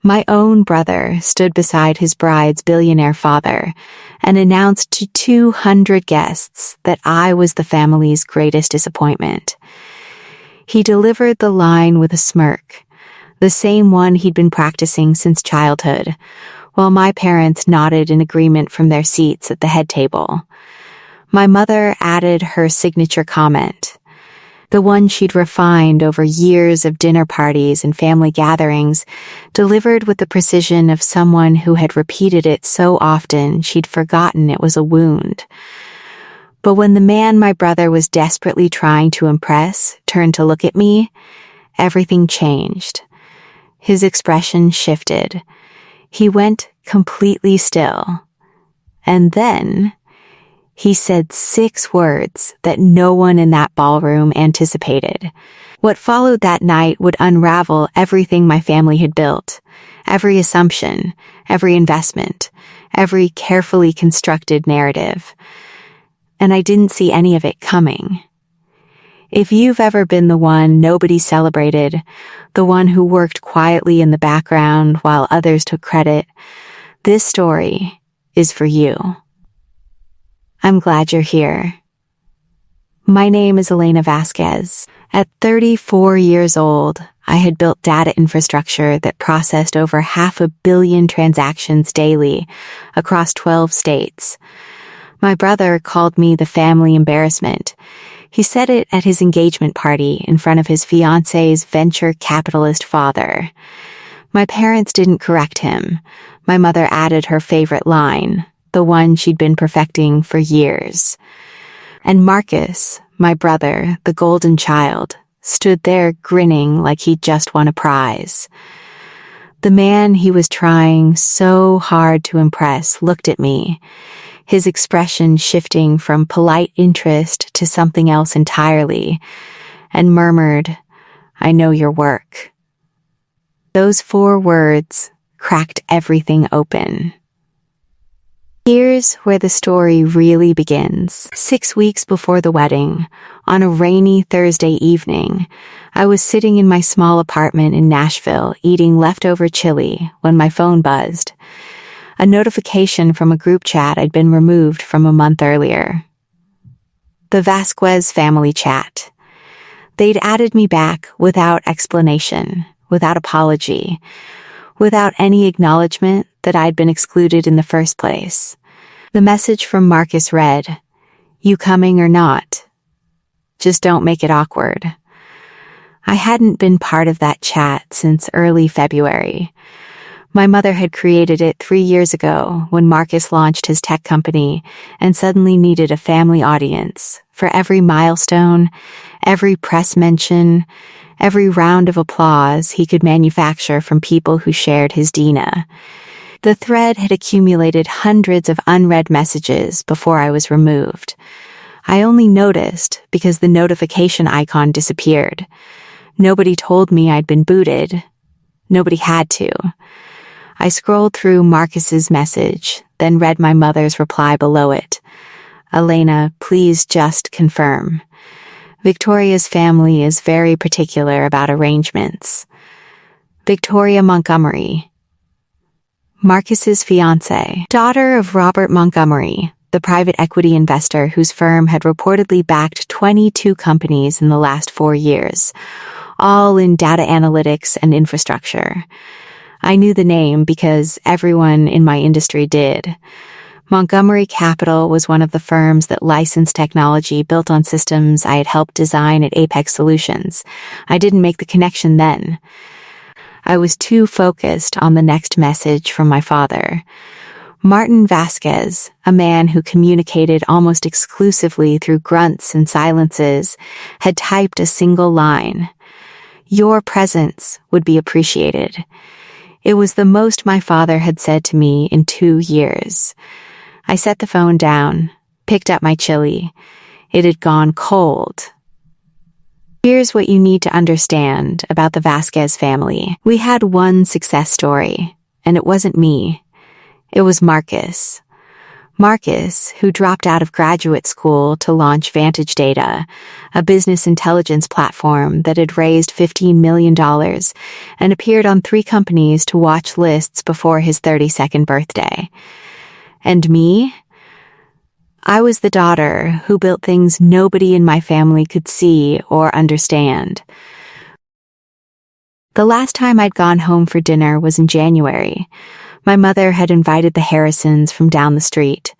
My own brother stood beside his bride's billionaire father and announced to 200 guests that I was the family's greatest disappointment. He delivered the line with a smirk, the same one he'd been practicing since childhood, while my parents nodded in agreement from their seats at the head table. My mother added her signature comment, the one she'd refined over years of dinner parties and family gatherings, delivered with the precision of someone who had repeated it so often she'd forgotten it was a wound. But when the man my brother was desperately trying to impress turned to look at me, everything changed. His expression shifted. He went completely still. And then he said 6 words that no one in that ballroom anticipated. What followed that night would unravel everything my family had built, every assumption, every investment, every carefully constructed narrative. And I didn't see any of it coming. If you've ever been the one nobody celebrated, the one who worked quietly in the background while others took credit, this story is for you. I'm glad you're here. My name is Elena Vasquez. At 34 years old, I had built data infrastructure that processed over 500 million transactions daily across 12 states. My brother called me the family embarrassment. He said it at his engagement party in front of his fiancée's venture capitalist father. My parents didn't correct him. My mother added her favorite line, the one she'd been perfecting for years. And Marcus, my brother, the golden child, stood there grinning like he'd just won a prize. The man he was trying so hard to impress looked at me, his expression shifting from polite interest to something else entirely, and murmured, "I know your work." Those 4 words cracked everything open. Here's where the story really begins. 6 weeks before the wedding, on a rainy Thursday evening, I was sitting in my small apartment in Nashville eating leftover chili when my phone buzzed. A notification from a group chat I'd been removed from a month earlier. The Vasquez family chat. They'd added me back without explanation, without apology, without any acknowledgement that I'd been excluded in the first place. The message from Marcus read, "You coming or not? Just don't make it awkward." I hadn't been part of that chat since early February. My mother had created it 3 years ago when Marcus launched his tech company and suddenly needed a family audience for every milestone, every press mention, every round of applause he could manufacture from people who shared his Dina. The thread had accumulated hundreds of unread messages before I was removed. I only noticed because the notification icon disappeared. Nobody told me I'd been booted. Nobody had to. I scrolled through Marcus's message, then read my mother's reply below it. "Elena, please just confirm. Victoria's family is very particular about arrangements. Victoria Montgomery, Marcus's fiancée, daughter of Robert Montgomery, the private equity investor whose firm had reportedly backed 22 companies in the last 4 years, all in data analytics and infrastructure. I knew the name because everyone in my industry did. Montgomery Capital was one of the firms that licensed technology built on systems I had helped design at Apex Solutions. I didn't make the connection then. I was too focused on the next message from my father. Martin Vasquez, a man who communicated almost exclusively through grunts and silences, had typed a single line. "Your presence would be appreciated." It was the most my father had said to me in 2 years. I set the phone down, picked up my chili. It had gone cold. Here's what you need to understand about the Vasquez family. We had one success story, and it wasn't me. It was Marcus. Marcus, who dropped out of graduate school to launch Vantage Data, a business intelligence platform that had raised $15 million and appeared on 3 companies to watch lists before his 32nd birthday. And me? I was the daughter who built things nobody in my family could see or understand. The last time I'd gone home for dinner was in January. My mother had invited the Harrisons from down the street.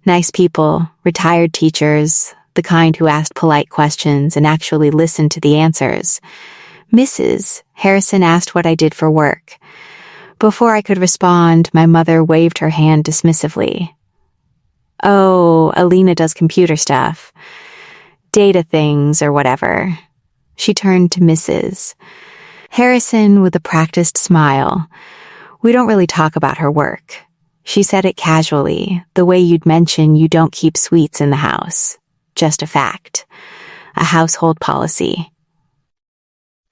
Nice people, retired teachers, the kind who asked polite questions and actually listened to the answers. Mrs. Harrison asked what I did for work. Before I could respond, my mother waved her hand dismissively. "Oh, Elena does computer stuff. Data things or whatever." She turned to Mrs. Harrison with a practiced smile. "We don't really talk about her work." She said it casually, the way you'd mention you don't keep sweets in the house. Just a fact. A household policy.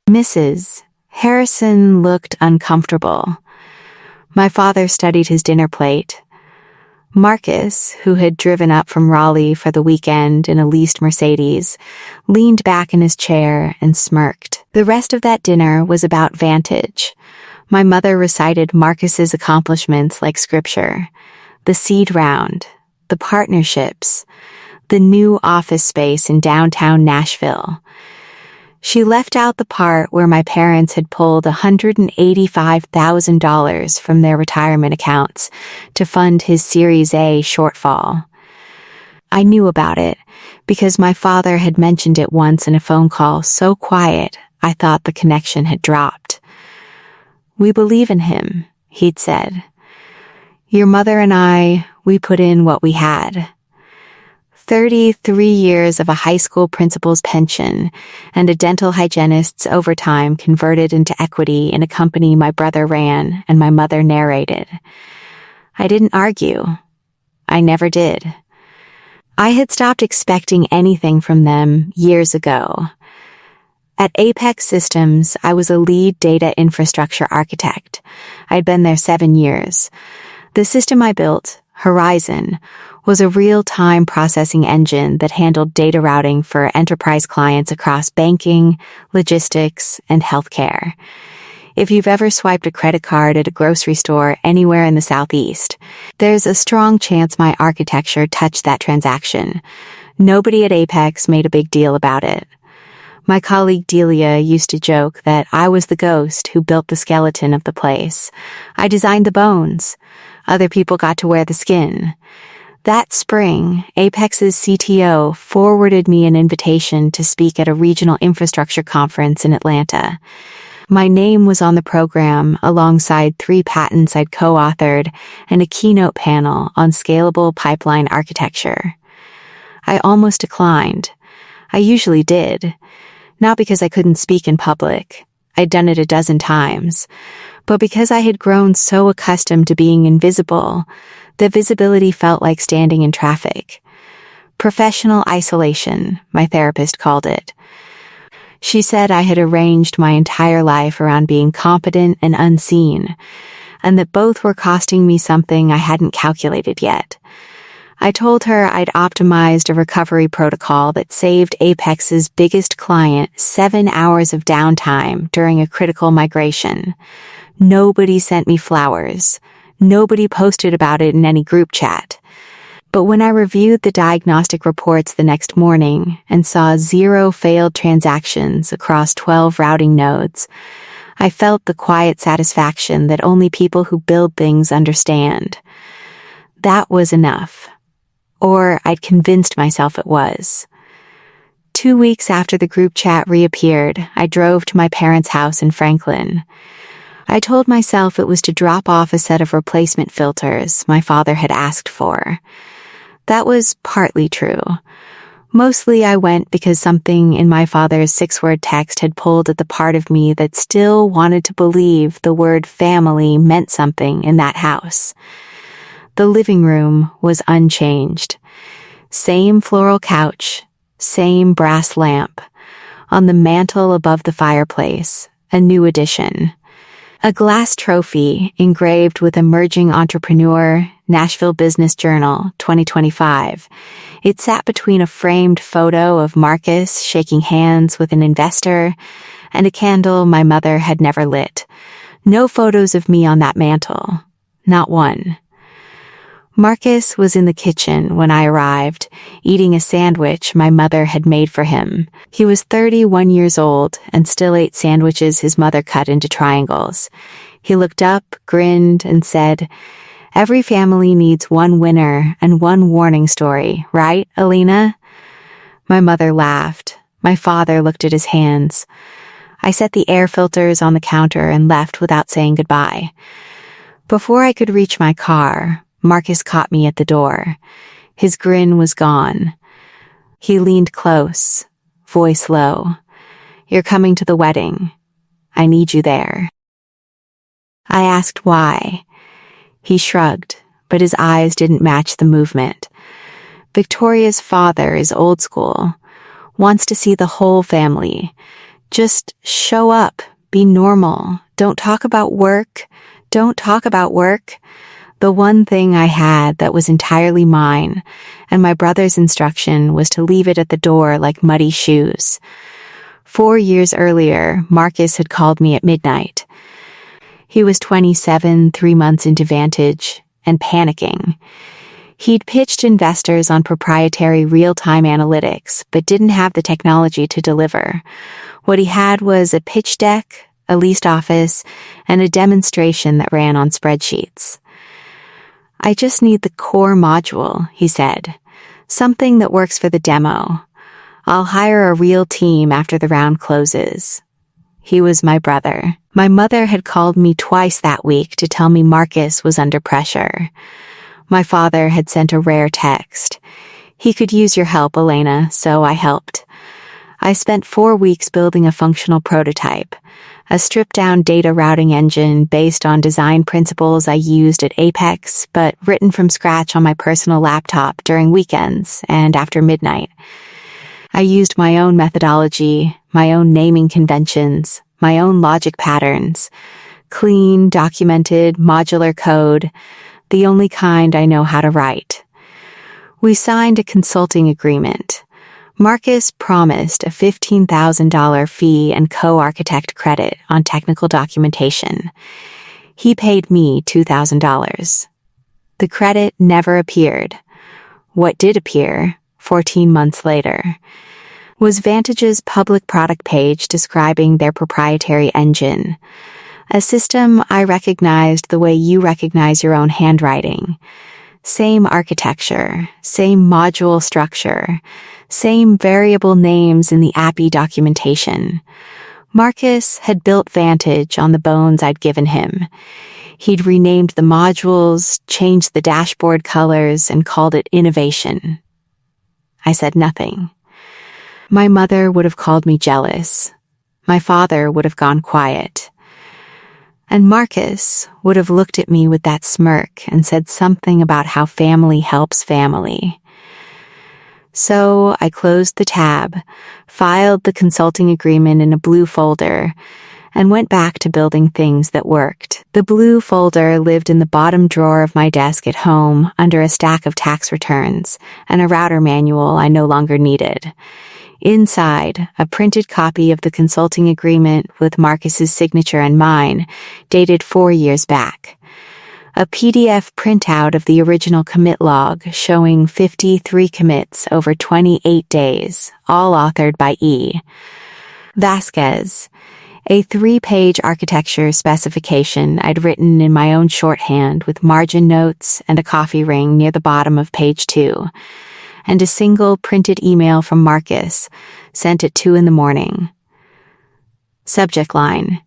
Mrs. Harrison looked uncomfortable. My father studied his dinner plate. Marcus, who had driven up from Raleigh for the weekend in a leased Mercedes, leaned back in his chair and smirked. The rest of that dinner was about Vantage. My mother recited Marcus's accomplishments like scripture. The seed round, the partnerships, the new office space in downtown Nashville. She left out the part where my parents had pulled $185,000 from their retirement accounts to fund his Series A shortfall. I knew about it because my father had mentioned it once in a phone call so quiet I thought the connection had dropped. "We believe in him," he'd said. "Your mother and we put in what we had. 33 years of a high school principal's pension and a dental hygienist's overtime converted into equity in a company my brother ran and my mother narrated." I didn't argue. I never did. I had stopped expecting anything from them years ago. At Apex Systems, I was a lead data infrastructure architect. I'd been there 7 years. The system I built, Horizon, was a real-time processing engine that handled data routing for enterprise clients across banking, logistics, and healthcare. If you've ever swiped a credit card at a grocery store anywhere in the Southeast, there's a strong chance my architecture touched that transaction. Nobody at Apex made a big deal about it. My colleague Delia used to joke that I was the ghost who built the skeleton of the place. I designed the bones. Other people got to wear the skin. That spring, Apex's CTO forwarded me an invitation to speak at a regional infrastructure conference in Atlanta. My name was on the program alongside 3 patents I'd co-authored and a keynote panel on scalable pipeline architecture. I almost declined. I usually did. Not because I couldn't speak in public. I'd done it a dozen times. But because I had grown so accustomed to being invisible, the visibility felt like standing in traffic. Professional isolation, my therapist called it. She said I had arranged my entire life around being competent and unseen, and that both were costing me something I hadn't calculated yet. I told her I'd optimized a recovery protocol that saved Apex's biggest client 7 hours of downtime during a critical migration. Nobody sent me flowers. Nobody posted about it in any group chat. But when I reviewed the diagnostic reports the next morning and saw 0 failed transactions across 12 routing nodes, I felt the quiet satisfaction that only people who build things understand. That was enough. Or I'd convinced myself it was. 2 weeks after the group chat reappeared, I drove to my parents' house in Franklin. I told myself it was to drop off a set of replacement filters my father had asked for. That was partly true. Mostly I went because something in my father's 6-word text had pulled at the part of me that still wanted to believe the word family meant something in that house. The living room was unchanged. Same floral couch, same brass lamp. On the mantel above the fireplace, a new addition. A glass trophy engraved with emerging entrepreneur, Nashville Business Journal, 2025. It sat between a framed photo of Marcus shaking hands with an investor and a candle my mother had never lit. No photos of me on that mantle. Not one. Marcus was in the kitchen when I arrived, eating a sandwich my mother had made for him. He was 31 years old and still ate sandwiches his mother cut into triangles. He looked up, grinned, and said, "Every family needs one winner and one warning story, right, Elena?" My mother laughed. My father looked at his hands. I set the air filters on the counter and left without saying goodbye. Before I could reach my car, Marcus caught me at the door. His grin was gone. He leaned close, voice low. "You're coming to the wedding. I need you there." I asked why. He shrugged, but his eyes didn't match the movement. Victoria's father is old school, wants to see the whole family. Just show up, be normal, don't talk about work, don't talk about work. The one thing I had that was entirely mine, and my brother's instruction was to leave it at the door like muddy shoes. 4 years earlier, Marcus had called me at midnight. He was 27, 3 months into Vantage, and panicking. He'd pitched investors on proprietary real-time analytics, but didn't have the technology to deliver. What he had was a pitch deck, a leased office, and a demonstration that ran on spreadsheets. "I just need the core module," he said. "Something that works for the demo. I'll hire a real team after the round closes." He was my brother. My mother had called me twice that week to tell me Marcus was under pressure. My father had sent a rare text. "He could use your help, Elena," so I helped. I spent 4 weeks building a functional prototype, a stripped-down data routing engine based on design principles I used at Apex, but written from scratch on my personal laptop during weekends and after midnight. I used my own methodology, my own naming conventions, my own logic patterns, clean, documented, modular code, the only kind I know how to write. We signed a consulting agreement. Marcus promised a $15,000 fee and co-architect credit on technical documentation. He paid me $2,000. The credit never appeared. What did appear, 14 months later, was Vantage's public product page describing their proprietary engine, a system I recognized the way you recognize your own handwriting. Same architecture, same module structure, same variable names in the API documentation. Marcus had built Vantage on the bones I'd given him. He'd renamed the modules, changed the dashboard colors, and called it innovation. I said nothing. My mother would have called me jealous. My father would have gone quiet. And Marcus would have looked at me with that smirk and said something about how family helps family. So I closed the tab, filed the consulting agreement in a blue folder, and went back to building things that worked. The blue folder lived in the bottom drawer of my desk at home under a stack of tax returns and a router manual I no longer needed. Inside, a printed copy of the consulting agreement with Marcus's signature and mine, dated 4 years back. A PDF printout of the original commit log showing 53 commits over 28 days, all authored by E. Vasquez. A 3-page architecture specification I'd written in my own shorthand with margin notes and a coffee ring near the bottom of page 2. And a single printed email from Marcus, sent at 2 a.m. Subject line: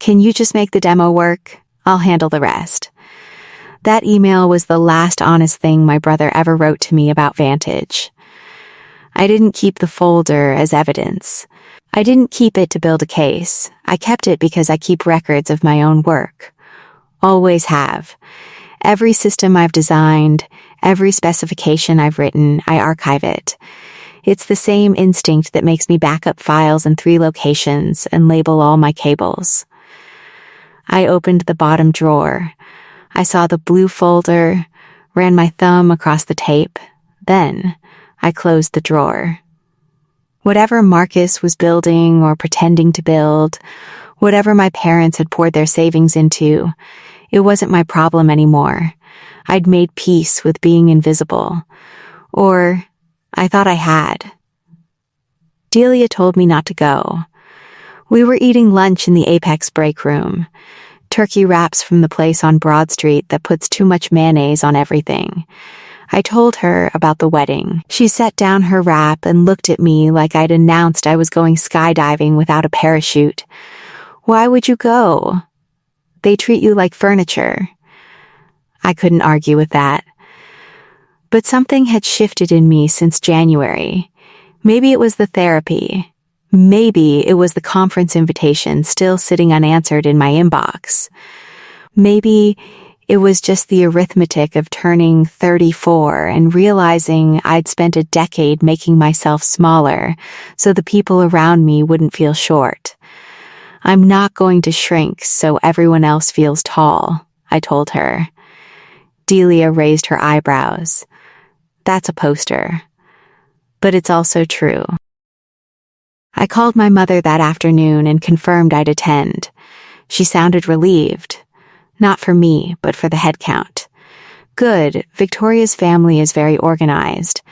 "Can you just make the demo work? I'll handle the rest." That email was the last honest thing my brother ever wrote to me about Vantage. I didn't keep the folder as evidence. I didn't keep it to build a case. I kept it because I keep records of my own work. Always have. Every system I've designed, every specification I've written, I archive it. It's the same instinct that makes me back up files in 3 locations and label all my cables. I opened the bottom drawer. I saw the blue folder, ran my thumb across the tape. Then, I closed the drawer. Whatever Marcus was building or pretending to build, whatever my parents had poured their savings into, it wasn't my problem anymore. I'd made peace with being invisible. Or, I thought I had. Delia told me not to go. We were eating lunch in the Apex break room. Turkey wraps from the place on Broad Street that puts too much mayonnaise on everything. I told her about the wedding. She set down her wrap and looked at me like I'd announced I was going skydiving without a parachute. Why would you go? They treat you like furniture. I couldn't argue with that. But something had shifted in me since January. Maybe it was the therapy. Maybe it was the conference invitation still sitting unanswered in my inbox. Maybe it was just the arithmetic of turning 34 and realizing I'd spent a decade making myself smaller so the people around me wouldn't feel short. I'm not going to shrink so everyone else feels tall, I told her. Delia raised her eyebrows. That's a poster. But it's also true. I called my mother that afternoon and confirmed I'd attend. She sounded relieved. Not for me, but for the head count. Good, Victoria's family is very organized.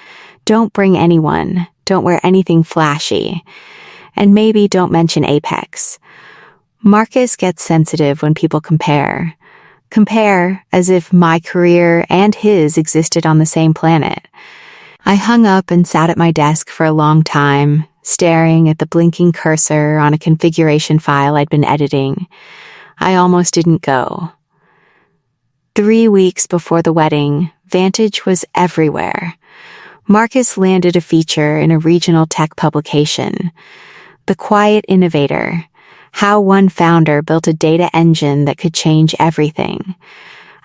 Don't bring anyone, don't wear anything flashy. And maybe don't mention Apex. Marcus gets sensitive when people compare. Compare as if my career and his existed on the same planet. I hung up and sat at my desk for a long time, staring at the blinking cursor on a configuration file I'd been editing. I almost didn't go. 3 weeks before the wedding, Vantage was everywhere. Marcus landed a feature in a regional tech publication. The Quiet Innovator. How one founder built a data engine that could change everything.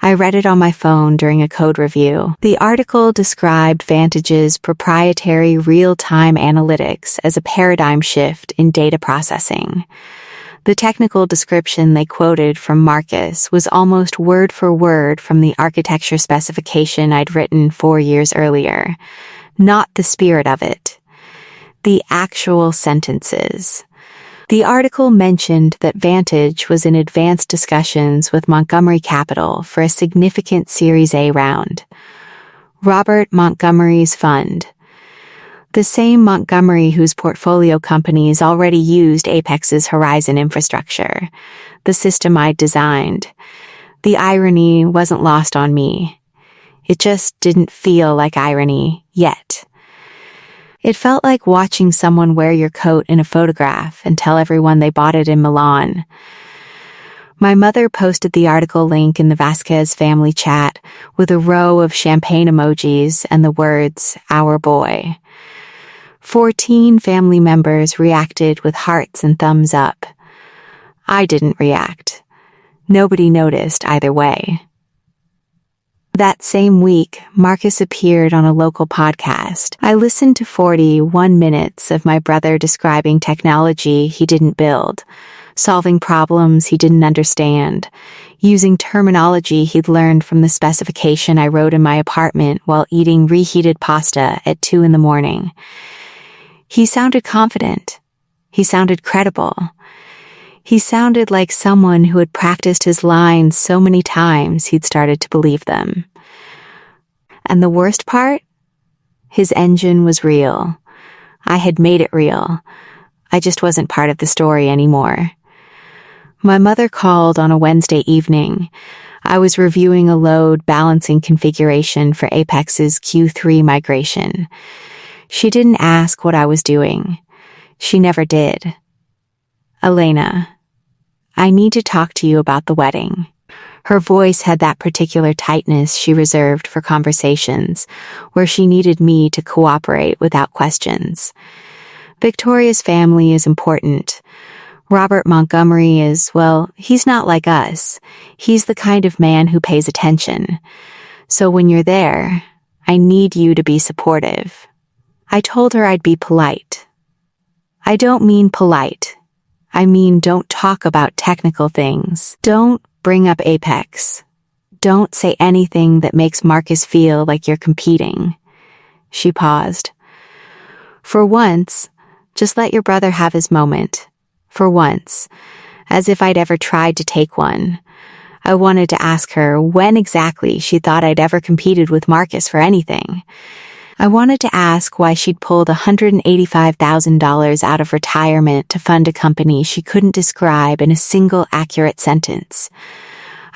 I read it on my phone during a code review. The article described Vantage's proprietary real-time analytics as a paradigm shift in data processing. The technical description they quoted from Marcus was almost word for word from the architecture specification I'd written 4 years earlier. Not the spirit of it. The actual sentences. The article mentioned that Vantage was in advanced discussions with Montgomery Capital for a significant Series A round. Robert Montgomery's fund. The same Montgomery whose portfolio companies already used Apex's Horizon infrastructure, the system I'd designed. The irony wasn't lost on me. It just didn't feel like irony yet. It felt like watching someone wear your coat in a photograph and tell everyone they bought it in Milan. My mother posted the article link in the Vasquez family chat with a row of champagne emojis and the words, "Our boy." 14 family members reacted with hearts and thumbs up. I didn't react. Nobody noticed either way. That same week, Marcus appeared on a local podcast. I listened to 41 minutes of my brother describing technology he didn't build, solving problems he didn't understand, using terminology he'd learned from the specification I wrote in my apartment while eating reheated pasta at 2 a.m. He sounded confident. He sounded credible. He sounded like someone who had practiced his lines so many times he'd started to believe them. And the worst part? His engine was real. I had made it real. I just wasn't part of the story anymore. My mother called on a Wednesday evening. I was reviewing a load balancing configuration for Apex's Q3 migration. She didn't ask what I was doing. She never did. "Elena, I need to talk to you about the wedding." Her voice had that particular tightness she reserved for conversations, where she needed me to cooperate without questions. Victoria's family is important. Robert Montgomery is, well, he's not like us. He's the kind of man who pays attention. So when you're there, I need you to be supportive. I told her I'd be polite. I don't mean polite. I mean, don't talk about technical things. Don't bring up Apex. don't say anything that makes Marcus feel like you're competing." She paused. "For once, just let your brother have his moment. For once, as if I'd ever tried to take one." I wanted to ask her when exactly she thought I'd ever competed with Marcus for anything. I wanted to ask why she'd pulled $185,000 out of retirement to fund a company she couldn't describe in a single accurate sentence.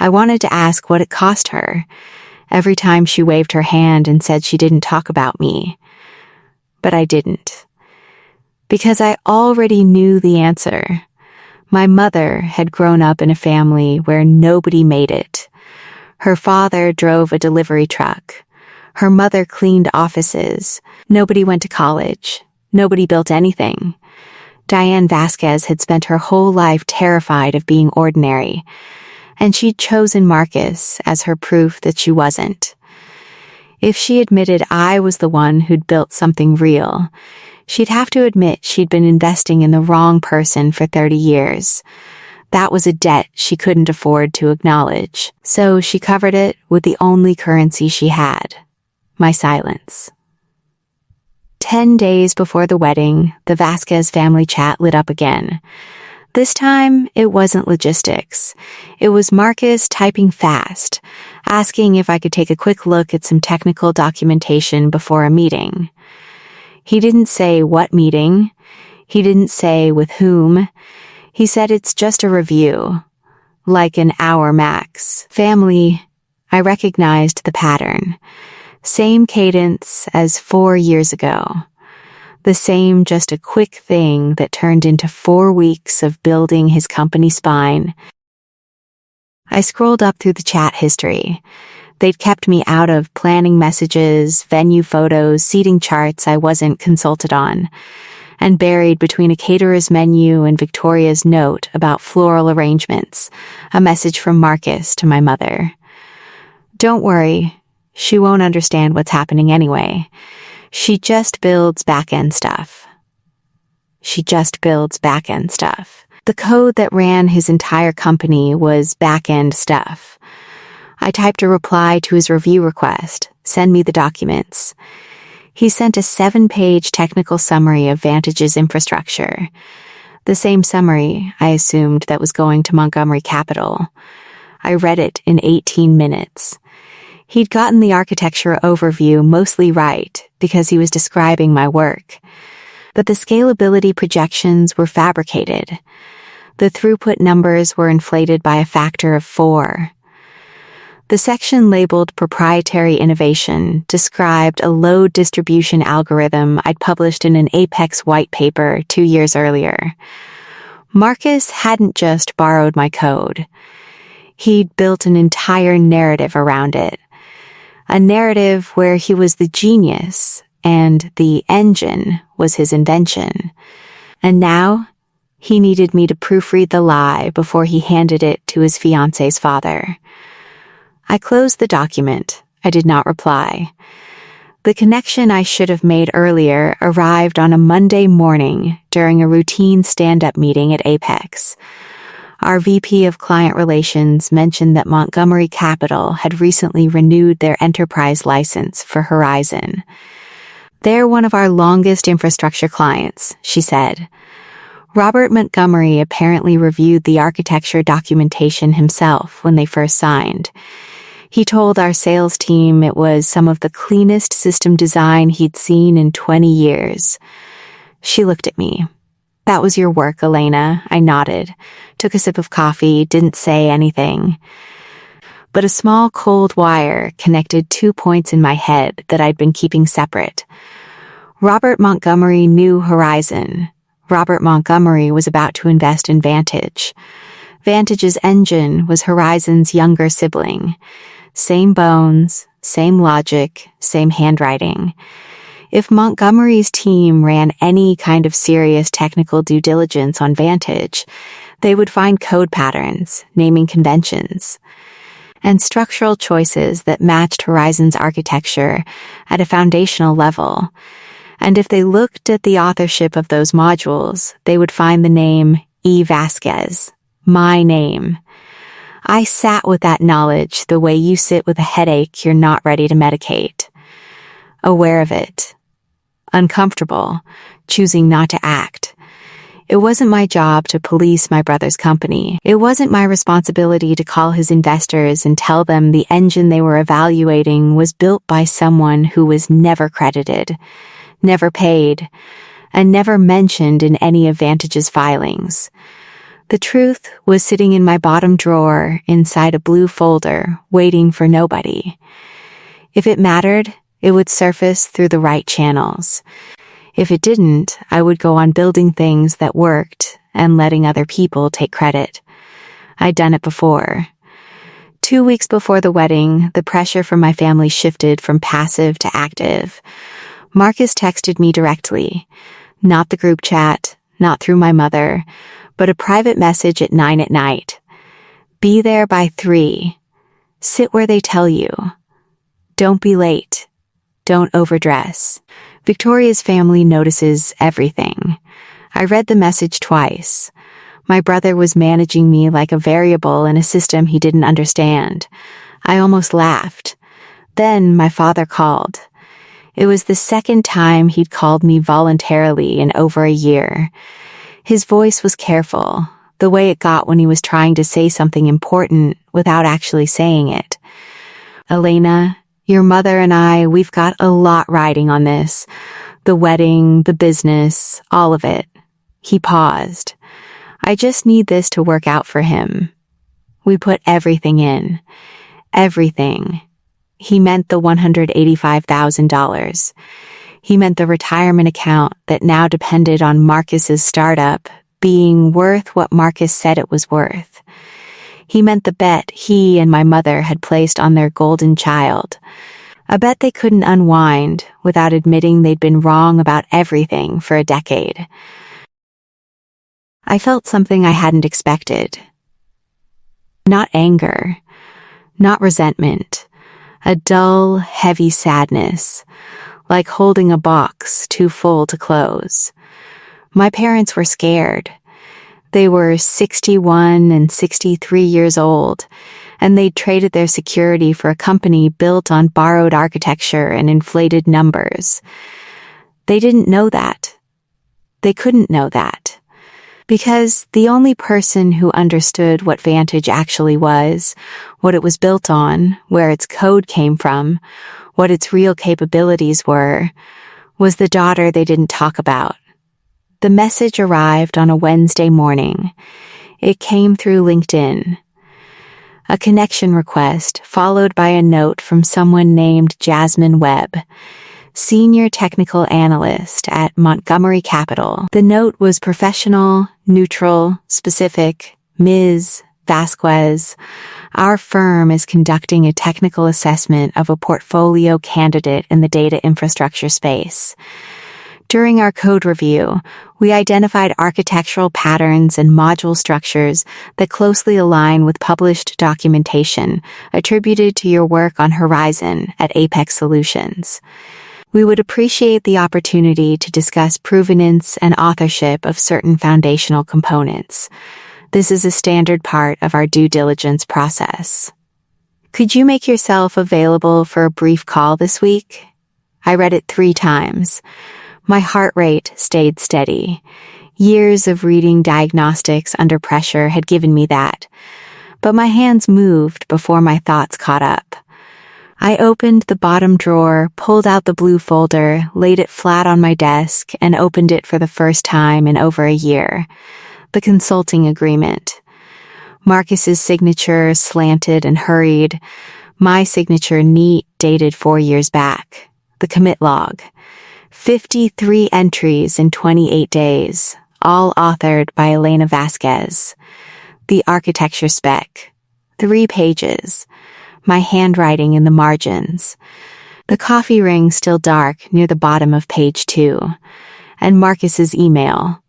I wanted to ask what it cost her every time she waved her hand and said she didn't talk about me. But I didn't. Because I already knew the answer. My mother had grown up in a family where nobody made it. Her father drove a delivery truck. Her mother cleaned offices. Nobody went to college. Nobody built anything. Elena Vasquez had spent her whole life terrified of being ordinary, and she'd chosen Marcus as her proof that she wasn't. If she admitted I was the one who'd built something real, she'd have to admit she'd been investing in the wrong person for 30 years. That was a debt she couldn't afford to acknowledge, so she covered it with the only currency she had: my silence. 10 days before the wedding, the Vasquez family chat lit up again. This time, it wasn't logistics. It was Marcus typing fast, asking if I could take a quick look at some technical documentation before a meeting. He didn't say what meeting. He didn't say with whom. He said it's just a review, like an hour max. Family, I recognized the pattern. Same cadence as 4 years ago. The same just a quick thing that turned into 4 weeks of building his company spine. I scrolled up through the chat history. They'd kept me out of planning messages, venue photos, seating charts I wasn't consulted on, and buried between a caterer's menu and Victoria's note about floral arrangements, a message from Marcus to my mother. "Don't worry, she won't understand what's happening anyway. She just builds back-end stuff." She just builds back-end stuff. The code that ran his entire company was back-end stuff. I typed a reply to his review request, "Send me the documents." He sent a 7-page technical summary of Vantage's infrastructure. The same summary, I assumed, that was going to Montgomery Capital. I read it in 18 minutes. He'd gotten the architecture overview mostly right because he was describing my work. But the scalability projections were fabricated. The throughput numbers were inflated by a factor of 4. The section labeled Proprietary Innovation described a load distribution algorithm I'd published in an Apex white paper 2 years earlier. Marcus hadn't just borrowed my code. He'd built an entire narrative around it. A narrative where he was the genius and the engine was his invention. And now, he needed me to proofread the lie before he handed it to his fiancée's father. I closed the document. I did not reply. The connection I should have made earlier arrived on a Monday morning during a routine stand-up meeting at Apex. Our VP of Client Relations mentioned that Montgomery Capital had recently renewed their enterprise license for Horizon. "They're one of our longest infrastructure clients," she said. Robert Montgomery apparently reviewed the architecture documentation himself when they first signed. He told our sales team it was some of the cleanest system design he'd seen in 20 years. She looked at me. "That was your work, Elena." I nodded, took a sip of coffee, didn't say anything. But a small cold wire connected 2 points in my head that I'd been keeping separate. Robert Montgomery knew Horizon. Robert Montgomery was about to invest in Vantage. Vantage's engine was Horizon's younger sibling. Same bones, same logic, same handwriting. If Montgomery's team ran any kind of serious technical due diligence on Vantage, they would find code patterns, naming conventions, and structural choices that matched Horizon's architecture at a foundational level. And if they looked at the authorship of those modules, they would find the name E. Vasquez, my name. I sat with that knowledge the way you sit with a headache you're not ready to medicate. Aware of it. Uncomfortable, choosing not to act. It wasn't my job to police my brother's company. It wasn't my responsibility to call his investors and tell them the engine they were evaluating was built by someone who was never credited, never paid, and never mentioned in any of Vantage's filings. The truth was sitting in my bottom drawer inside a blue folder, waiting for nobody. If it mattered, it would surface through the right channels. If it didn't, I would go on building things that worked and letting other people take credit. I'd done it before. 2 weeks before the wedding, the pressure from my family shifted from passive to active. Marcus texted me directly. Not the group chat, not through my mother, but a private message at 9 at night. Be there by 3. Sit where they tell you. Don't be late. Don't overdress. Victoria's family notices everything. I read the message twice. My brother was managing me like a variable in a system he didn't understand. I almost laughed. Then my father called. It was the second time he'd called me voluntarily in over a year. His voice was careful, the way it got when he was trying to say something important without actually saying it. Elena, your mother and we've got a lot riding on this. The wedding, the business, all of it. He paused. I just need this to work out for him. We put everything in. Everything. He meant the $185,000. He meant the retirement account that now depended on Marcus's startup being worth what Marcus said it was worth. He meant the bet he and my mother had placed on their golden child. A bet they couldn't unwind without admitting they'd been wrong about everything for a decade. I felt something I hadn't expected. Not anger, not resentment, a dull, heavy sadness, like holding a box too full to close. My parents were scared. They were 61 and 63 years old, and they'd traded their security for a company built on borrowed architecture and inflated numbers. They didn't know that. They couldn't know that. Because the only person who understood what Vantage actually was, what it was built on, where its code came from, what its real capabilities were, was the daughter they didn't talk about. The message arrived on a Wednesday morning. It came through LinkedIn. A connection request followed by a note from someone named Jasmine Webb, Senior Technical Analyst at Montgomery Capital. The note was professional, neutral, specific. Ms. Vasquez, our firm is conducting a technical assessment of a portfolio candidate in the data infrastructure space. During our code review, we identified architectural patterns and module structures that closely align with published documentation attributed to your work on Horizon at Apex Solutions. We would appreciate the opportunity to discuss provenance and authorship of certain foundational components. This is a standard part of our due diligence process. Could you make yourself available for a brief call this week? I read it 3 times. My heart rate stayed steady. Years of reading diagnostics under pressure had given me that. But my hands moved before my thoughts caught up. I opened the bottom drawer, pulled out the blue folder, laid it flat on my desk, and opened it for the first time in over a year. The consulting agreement. Marcus's signature slanted and hurried. My signature neat, dated 4 years back. The commit log. 53 entries in 28 days, all authored by Elena Vasquez. The architecture spec. 3 pages. My handwriting in the margins. The coffee ring still dark near the bottom of page 2. And Marcus's email.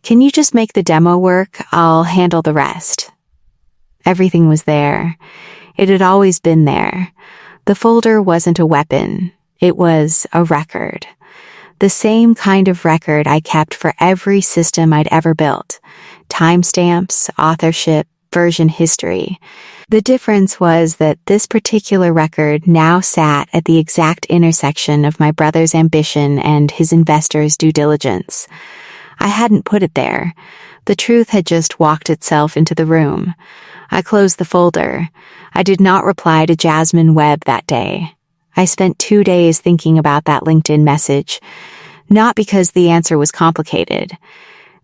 Can you just make the demo work? I'll handle the rest. Everything was there. It had always been there. The folder wasn't a weapon. It was a record. The same kind of record I kept for every system I'd ever built. Timestamps, authorship, version history. The difference was that this particular record now sat at the exact intersection of my brother's ambition and his investor's due diligence. I hadn't put it there. The truth had just walked itself into the room. I closed the folder. I did not reply to Jasmine Webb that day. I spent 2 days thinking about that LinkedIn message, not because the answer was complicated.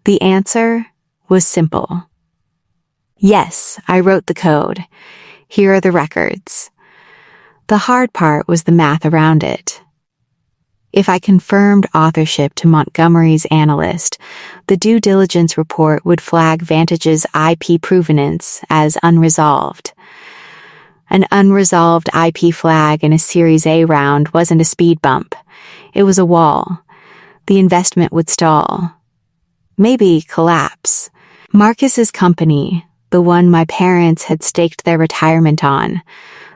The answer was simple. Yes, I wrote the code. Here are the records. The hard part was the math around it. If I confirmed authorship to Montgomery's analyst, the due diligence report would flag Vantage's IP provenance as unresolved. An unresolved IP flag in a Series A round wasn't a speed bump. It was a wall. The investment would stall. Maybe collapse. Marcus's company, the one my parents had staked their retirement on,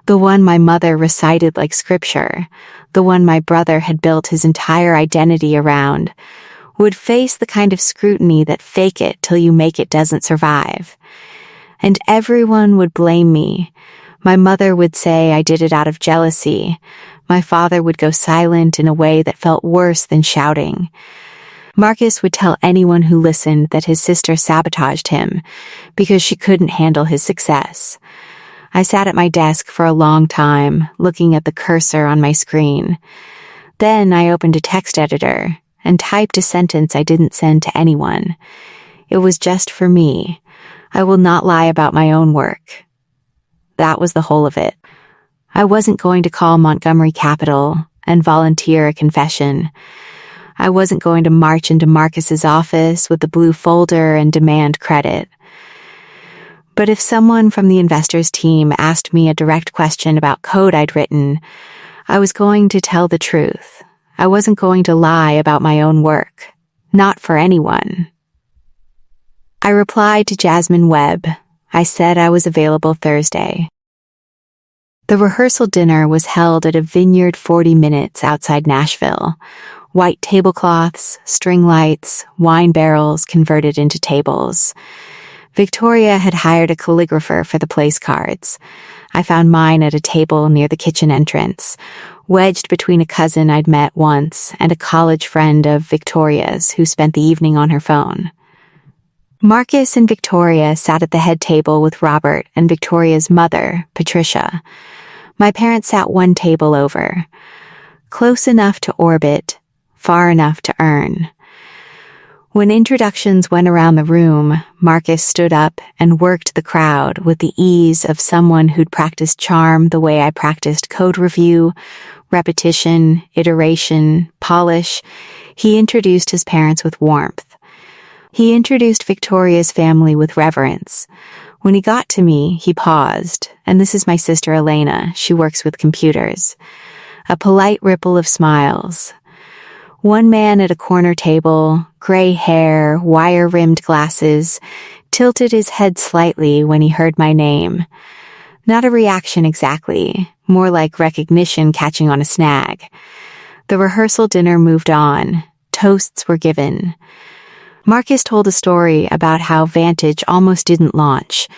the one my mother recited like scripture, the one my brother had built his entire identity around, would face the kind of scrutiny that fake it till you make it doesn't survive. And everyone would blame me. My mother would say I did it out of jealousy. My father would go silent in a way that felt worse than shouting. Marcus would tell anyone who listened that his sister sabotaged him because she couldn't handle his success. I sat at my desk for a long time, looking at the cursor on my screen. Then I opened a text editor and typed a sentence I didn't send to anyone. It was just for me. I will not lie about my own work. That was the whole of it. I wasn't going to call Montgomery Capital and volunteer a confession. I wasn't going to march into Marcus's office with the blue folder and demand credit. But if someone from the investors team asked me a direct question about code I'd written, I was going to tell the truth. I wasn't going to lie about my own work. Not for anyone. I replied to Jasmine Webb. I said I was available Thursday. The rehearsal dinner was held at a vineyard 40 minutes outside Nashville. White tablecloths, string lights, wine barrels converted into tables. Victoria had hired a calligrapher for the place cards. I found mine at a table near the kitchen entrance, wedged between a cousin I'd met once and a college friend of Victoria's who spent the evening on her phone. Marcus and Victoria sat at the head table with Robert and Victoria's mother, Patricia. My parents sat one table over. Close enough to orbit, far enough to earn. When introductions went around the room, Marcus stood up and worked the crowd with the ease of someone who'd practiced charm the way I practiced code review, repetition, iteration, polish. He introduced his parents with warmth. He introduced Victoria's family with reverence. When he got to me, he paused, and this is my sister Elena. She works with computers. A polite ripple of smiles. One man at a corner table, gray hair, wire-rimmed glasses, tilted his head slightly when he heard my name. Not a reaction exactly, more like recognition catching on a snag. The rehearsal dinner moved on. Toasts were given. Marcus told a story about how Vantage almost didn't launch,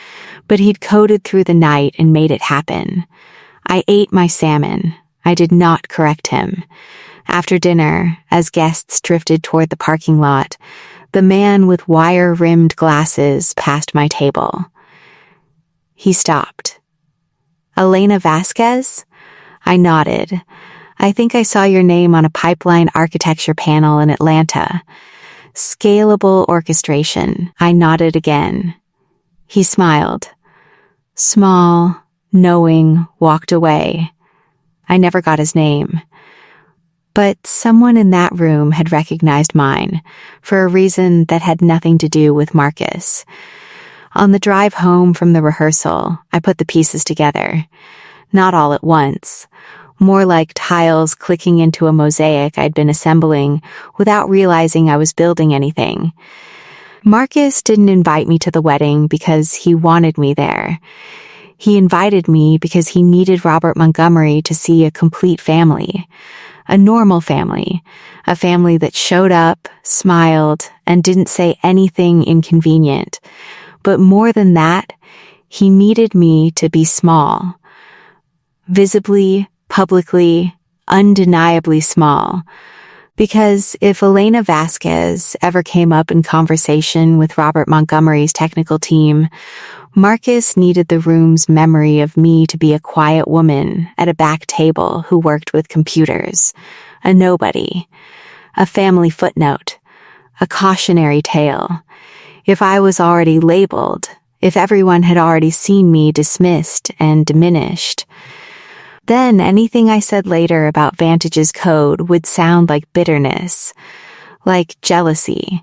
but he'd coded through the night and made it happen. I ate my salmon. I did not correct him. After dinner, as guests drifted toward the parking lot, the man with wire-rimmed glasses passed my table. He stopped. Elena Vasquez? I nodded. I think I saw your name on a pipeline architecture panel in Atlanta. Scalable orchestration. I nodded again. He smiled. Small, knowing, walked away. I never got his name. But someone in that room had recognized mine, for a reason that had nothing to do with Marcus. On the drive home from the rehearsal, I put the pieces together. Not all at once. More like tiles clicking into a mosaic I'd been assembling without realizing I was building anything. Marcus didn't invite me to the wedding because he wanted me there. He invited me because he needed Robert Montgomery to see a complete family. A normal family. A family that showed up, smiled, and didn't say anything inconvenient. But more than that, He needed me to be small. Visibly, publicly, undeniably small. Because if Elena Vasquez ever came up in conversation with Robert Montgomery's technical team, Marcus needed the room's memory of me to be a quiet woman at a back table who worked with computers, a nobody, a family footnote, a cautionary tale. If I was already labeled, if everyone had already seen me dismissed and diminished, then anything I said later about Vantage's code would sound like bitterness, like jealousy,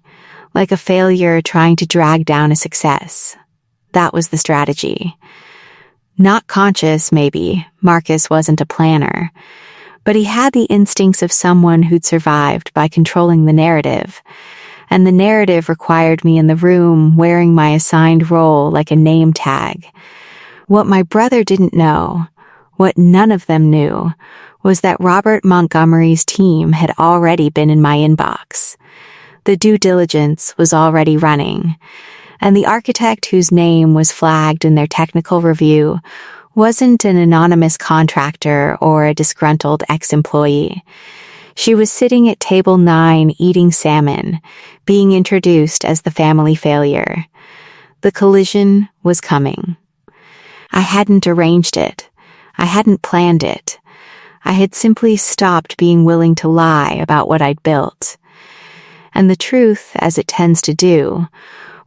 like a failure trying to drag down a success. That was the strategy. Not conscious, maybe. Marcus wasn't a planner. But he had the instincts of someone who'd survived by controlling the narrative. And the narrative required me in the room wearing my assigned role like a name tag. What my brother didn't know, what none of them knew, was that Robert Montgomery's team had already been in my inbox. The due diligence was already running. And the architect whose name was flagged in their technical review wasn't an anonymous contractor or a disgruntled ex-employee. She was sitting at table 9 eating salmon, being introduced as the family failure. The collision was coming. I hadn't arranged it. I hadn't planned it. I had simply stopped being willing to lie about what I'd built. And the truth, as it tends to do,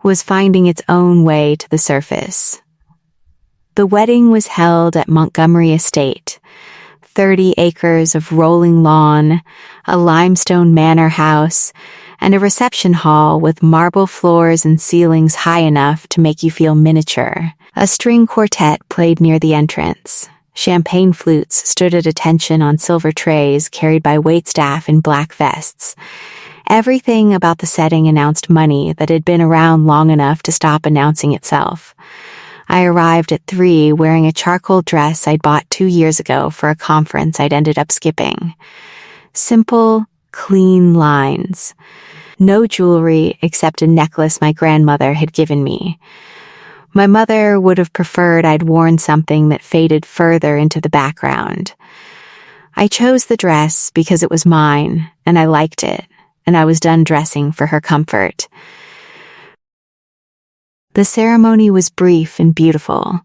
was finding its own way to the surface. The wedding was held at Montgomery Estate, 30 acres of rolling lawn, a limestone manor house, and a reception hall with marble floors and ceilings high enough to make you feel miniature. A string quartet played near the entrance. Champagne flutes stood at attention on silver trays carried by waitstaff in black vests. Everything about the setting announced money that had been around long enough to stop announcing itself. I arrived at 3 wearing a charcoal dress I'd bought 2 years ago for a conference I'd ended up skipping. Simple, clean lines. No jewelry except a necklace my grandmother had given me. My mother would have preferred I'd worn something that faded further into the background. I chose the dress because it was mine, and I liked it. And I was done dressing for her comfort. The ceremony was brief and beautiful.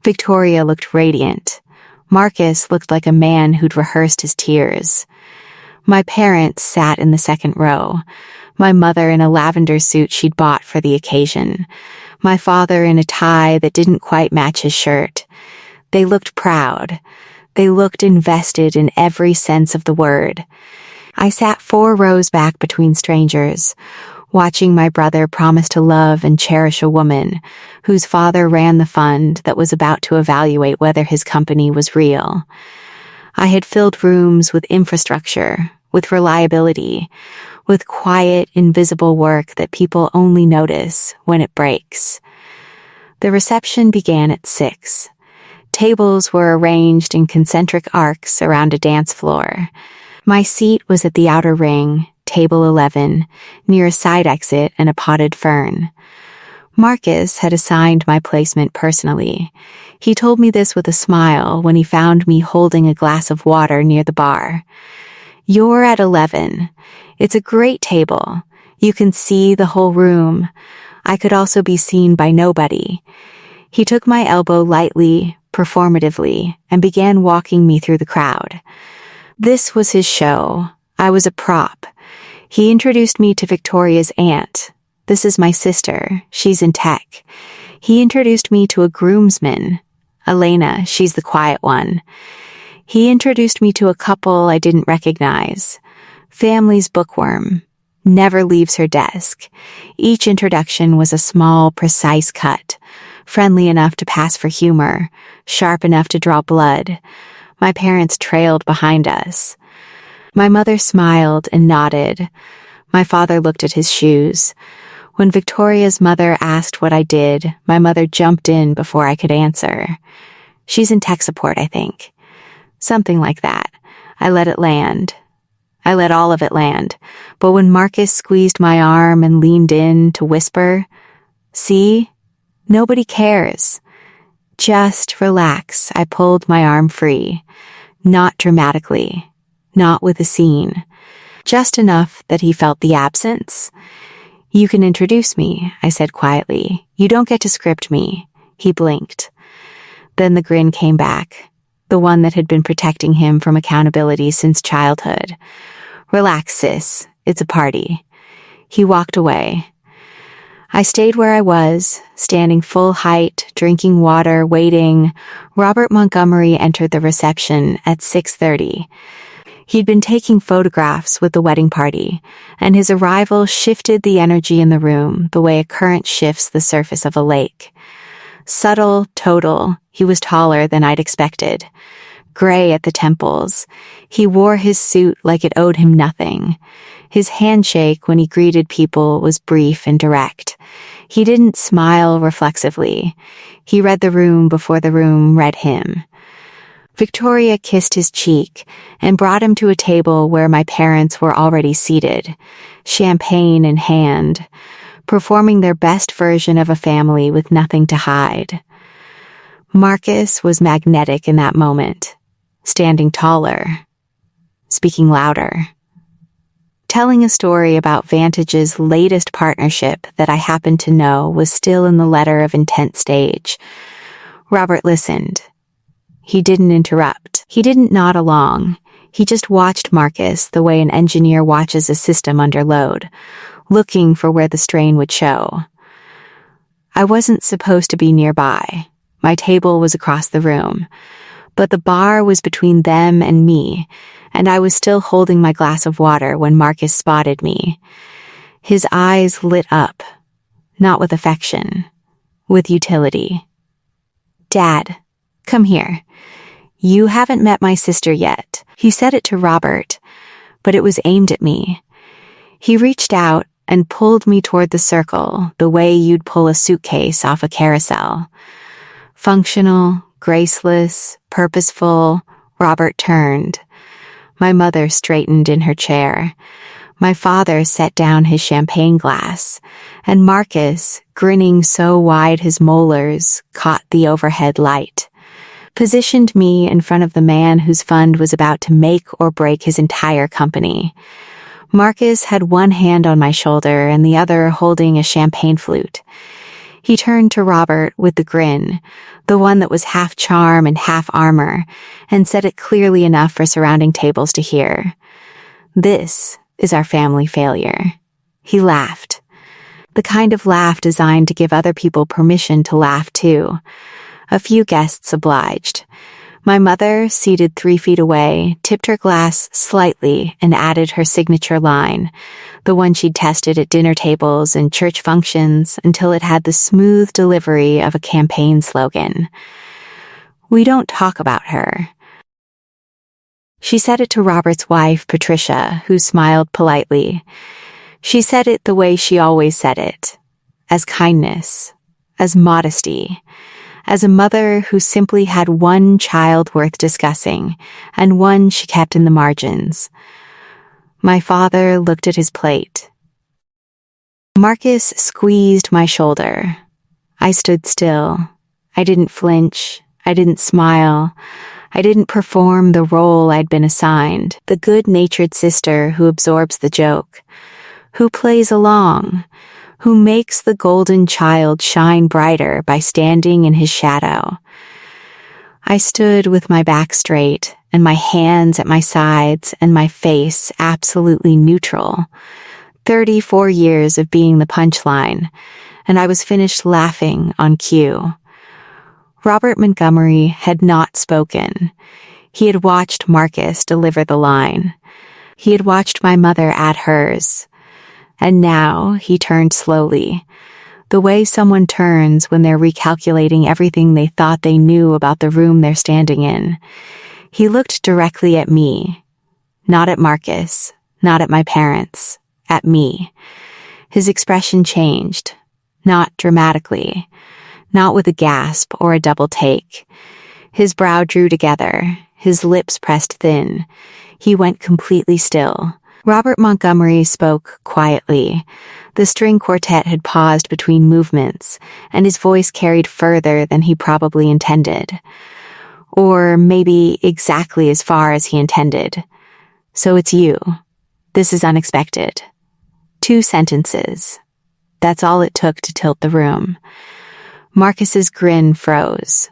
Victoria looked radiant. Marcus looked like a man who'd rehearsed his tears. My parents sat in the second row, my mother in a lavender suit she'd bought for the occasion, my father in a tie that didn't quite match his shirt. They looked proud. They looked invested in every sense of the word. I sat 4 rows back between strangers, watching my brother promise to love and cherish a woman whose father ran the fund that was about to evaluate whether his company was real. I had filled rooms with infrastructure, with reliability, with quiet, invisible work that people only notice when it breaks. The reception began at 6. Tables were arranged in concentric arcs around a dance floor. My seat was at the outer ring, table 11, near a side exit and a potted fern. Marcus had assigned my placement personally. He told me this with a smile when he found me holding a glass of water near the bar. "You're at 11. It's a great table. You can see the whole room. I could also be seen by nobody." He took my elbow lightly, performatively, and began walking me through the crowd. This was his show. I was a prop. He introduced me to Victoria's aunt. "This is my sister. She's in tech." He introduced me to a groomsman. "Elena, she's the quiet one." He introduced me to a couple I didn't recognize. Family's bookworm. Never leaves her desk. Each introduction was a small, precise cut. Friendly enough to pass for humor. Sharp enough to draw blood. My parents trailed behind us. My mother smiled and nodded. My father looked at his shoes. When Victoria's mother asked what I did, my mother jumped in before I could answer. "She's in tech support, I think." Something like that. I let it land. I let all of it land. But when Marcus squeezed my arm and leaned in to whisper, "See? Nobody cares. Just relax. I pulled my arm free. Not dramatically. Not with a scene. Just enough that he felt the absence. You can introduce me, I said quietly. You don't get to script me. He blinked. Then the grin came back, the one that had been protecting him from accountability since childhood. Relax, sis. It's a party. He walked away. I stayed where I was, standing full height, drinking water, waiting. Robert Montgomery entered the reception at 6:30. He'd been taking photographs with the wedding party, and his arrival shifted the energy in the room the way a current shifts the surface of a lake. Subtle, total, he was taller than I'd expected. Gray at the temples. He wore his suit like it owed him nothing. His handshake when he greeted people was brief and direct. He didn't smile reflexively. He read the room before the room read him. Victoria kissed his cheek and brought him to a table where my parents were already seated, champagne in hand, performing their best version of a family with nothing to hide. Marcus was magnetic in that moment, standing taller, speaking louder, telling a story about Vantage's latest partnership that I happened to know was still in the letter of intent stage. Robert listened. He didn't interrupt. He didn't nod along. He just watched Marcus the way an engineer watches a system under load, looking for where the strain would show. I wasn't supposed to be nearby. My table was across the room, but the bar was between them and me, and I was still holding my glass of water when Marcus spotted me. His eyes lit up, not with affection, with utility. Dad, come here. You haven't met my sister yet. He said it to Robert, but it was aimed at me. He reached out and pulled me toward the circle the way you'd pull a suitcase off a carousel. Functional, graceless, purposeful, Robert turned. My mother straightened in her chair. My father set down his champagne glass, and Marcus, grinning so wide his molars, caught the overhead light. Positioned me in front of the man whose fund was about to make or break his entire company. Marcus had one hand on my shoulder and the other holding a champagne flute. He turned to Robert with the grin, the one that was half charm and half armor, and said it clearly enough for surrounding tables to hear. This is our family failure. He laughed. The kind of laugh designed to give other people permission to laugh too. A few guests obliged. My mother, seated 3 feet away, tipped her glass slightly and added her signature line, the one she'd tested at dinner tables and church functions until it had the smooth delivery of a campaign slogan. We don't talk about her. She said it to Robert's wife, Patricia, who smiled politely. She said it the way she always said it, as kindness, as modesty, as a mother who simply had one child worth discussing, and one she kept in the margins. My father looked at his plate. Marcus squeezed my shoulder. I stood still. I didn't flinch. I didn't smile. I didn't perform the role I'd been assigned, the good-natured sister who absorbs the joke, who plays along, who makes the golden child shine brighter by standing in his shadow. I stood with my back straight and my hands at my sides and my face absolutely neutral. 34 years of being the punchline, and I was finished laughing on cue. Robert Montgomery had not spoken. He had watched Marcus deliver the line. He had watched my mother add hers. And now he turned slowly, the way someone turns when they're recalculating everything they thought they knew about the room they're standing in. He looked directly at me, not at Marcus, not at my parents, at me. His expression changed, not dramatically, not with a gasp or a double take. His brow drew together, his lips pressed thin. He went completely still. Robert Montgomery spoke quietly. The string quartet had paused between movements, and his voice carried further than he probably intended. Or maybe exactly as far as he intended. So it's you. This is unexpected. 2 sentences. That's all it took to tilt the room. Marcus's grin froze.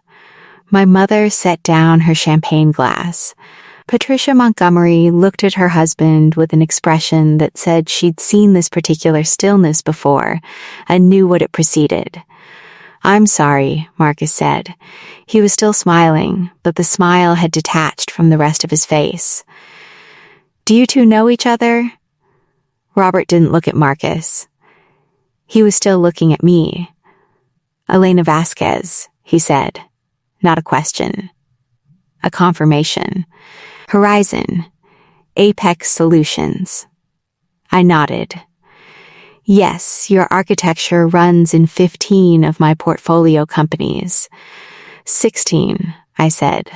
My mother set down her champagne glass. Patricia Montgomery looked at her husband with an expression that said she'd seen this particular stillness before and knew what it preceded. I'm sorry, Marcus said. He was still smiling, but the smile had detached from the rest of his face. Do you two know each other? Robert didn't look at Marcus. He was still looking at me. Elena Vasquez, he said. Not a question. A confirmation. Horizon. Apex Solutions. I nodded. Yes, your architecture runs in 15 of my portfolio companies. 16, I said.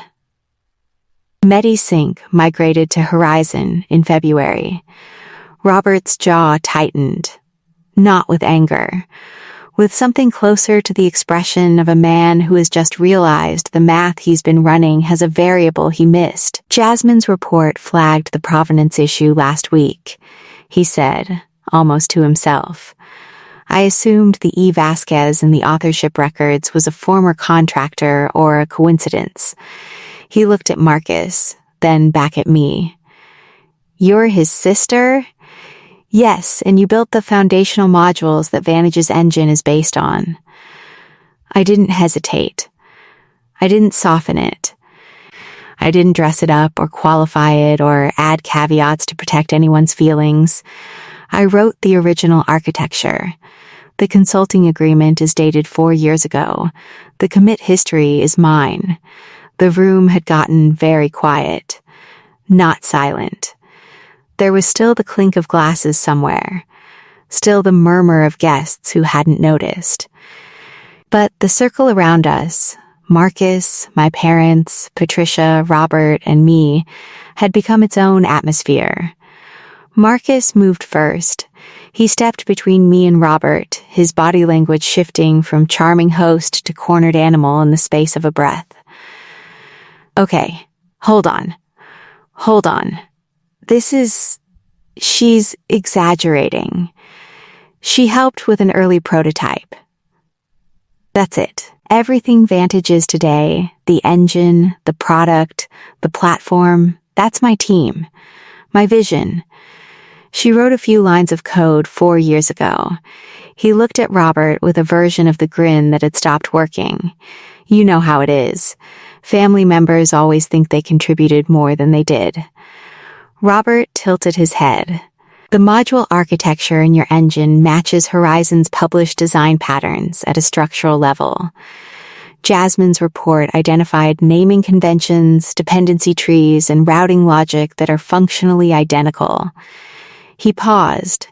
MediSync migrated to Horizon in February. Robert's jaw tightened. Not with anger. With something closer to the expression of a man who has just realized the math he's been running has a variable he missed. Jasmine's report flagged the provenance issue last week, he said, almost to himself. I assumed the E. Vasquez in the authorship records was a former contractor or a coincidence. He looked at Marcus, then back at me. You're his sister? Yes, and you built the foundational modules that Vantage's engine is based on. I didn't hesitate. I didn't soften it. I didn't dress it up or qualify it or add caveats to protect anyone's feelings. I wrote the original architecture. The consulting agreement is dated 4 years ago. The commit history is mine. The room had gotten very quiet. Not silent. There was still the clink of glasses somewhere, still the murmur of guests who hadn't noticed. But the circle around us, Marcus, my parents, Patricia, Robert, and me, had become its own atmosphere. Marcus moved first. He stepped between me and Robert, his body language shifting from charming host to cornered animal in the space of a breath. Okay, hold on. She's exaggerating. She helped with an early prototype. That's it. Everything Vantage is today, the engine, the product, the platform, that's my team. My vision. She wrote a few lines of code 4 years ago. He looked at Robert with a version of the grin that had stopped working. You know how it is. Family members always think they contributed more than they did. Robert tilted his head. The module architecture in your engine matches Horizon's published design patterns at a structural level. Jasmine's report identified naming conventions, dependency trees, and routing logic that are functionally identical. He paused.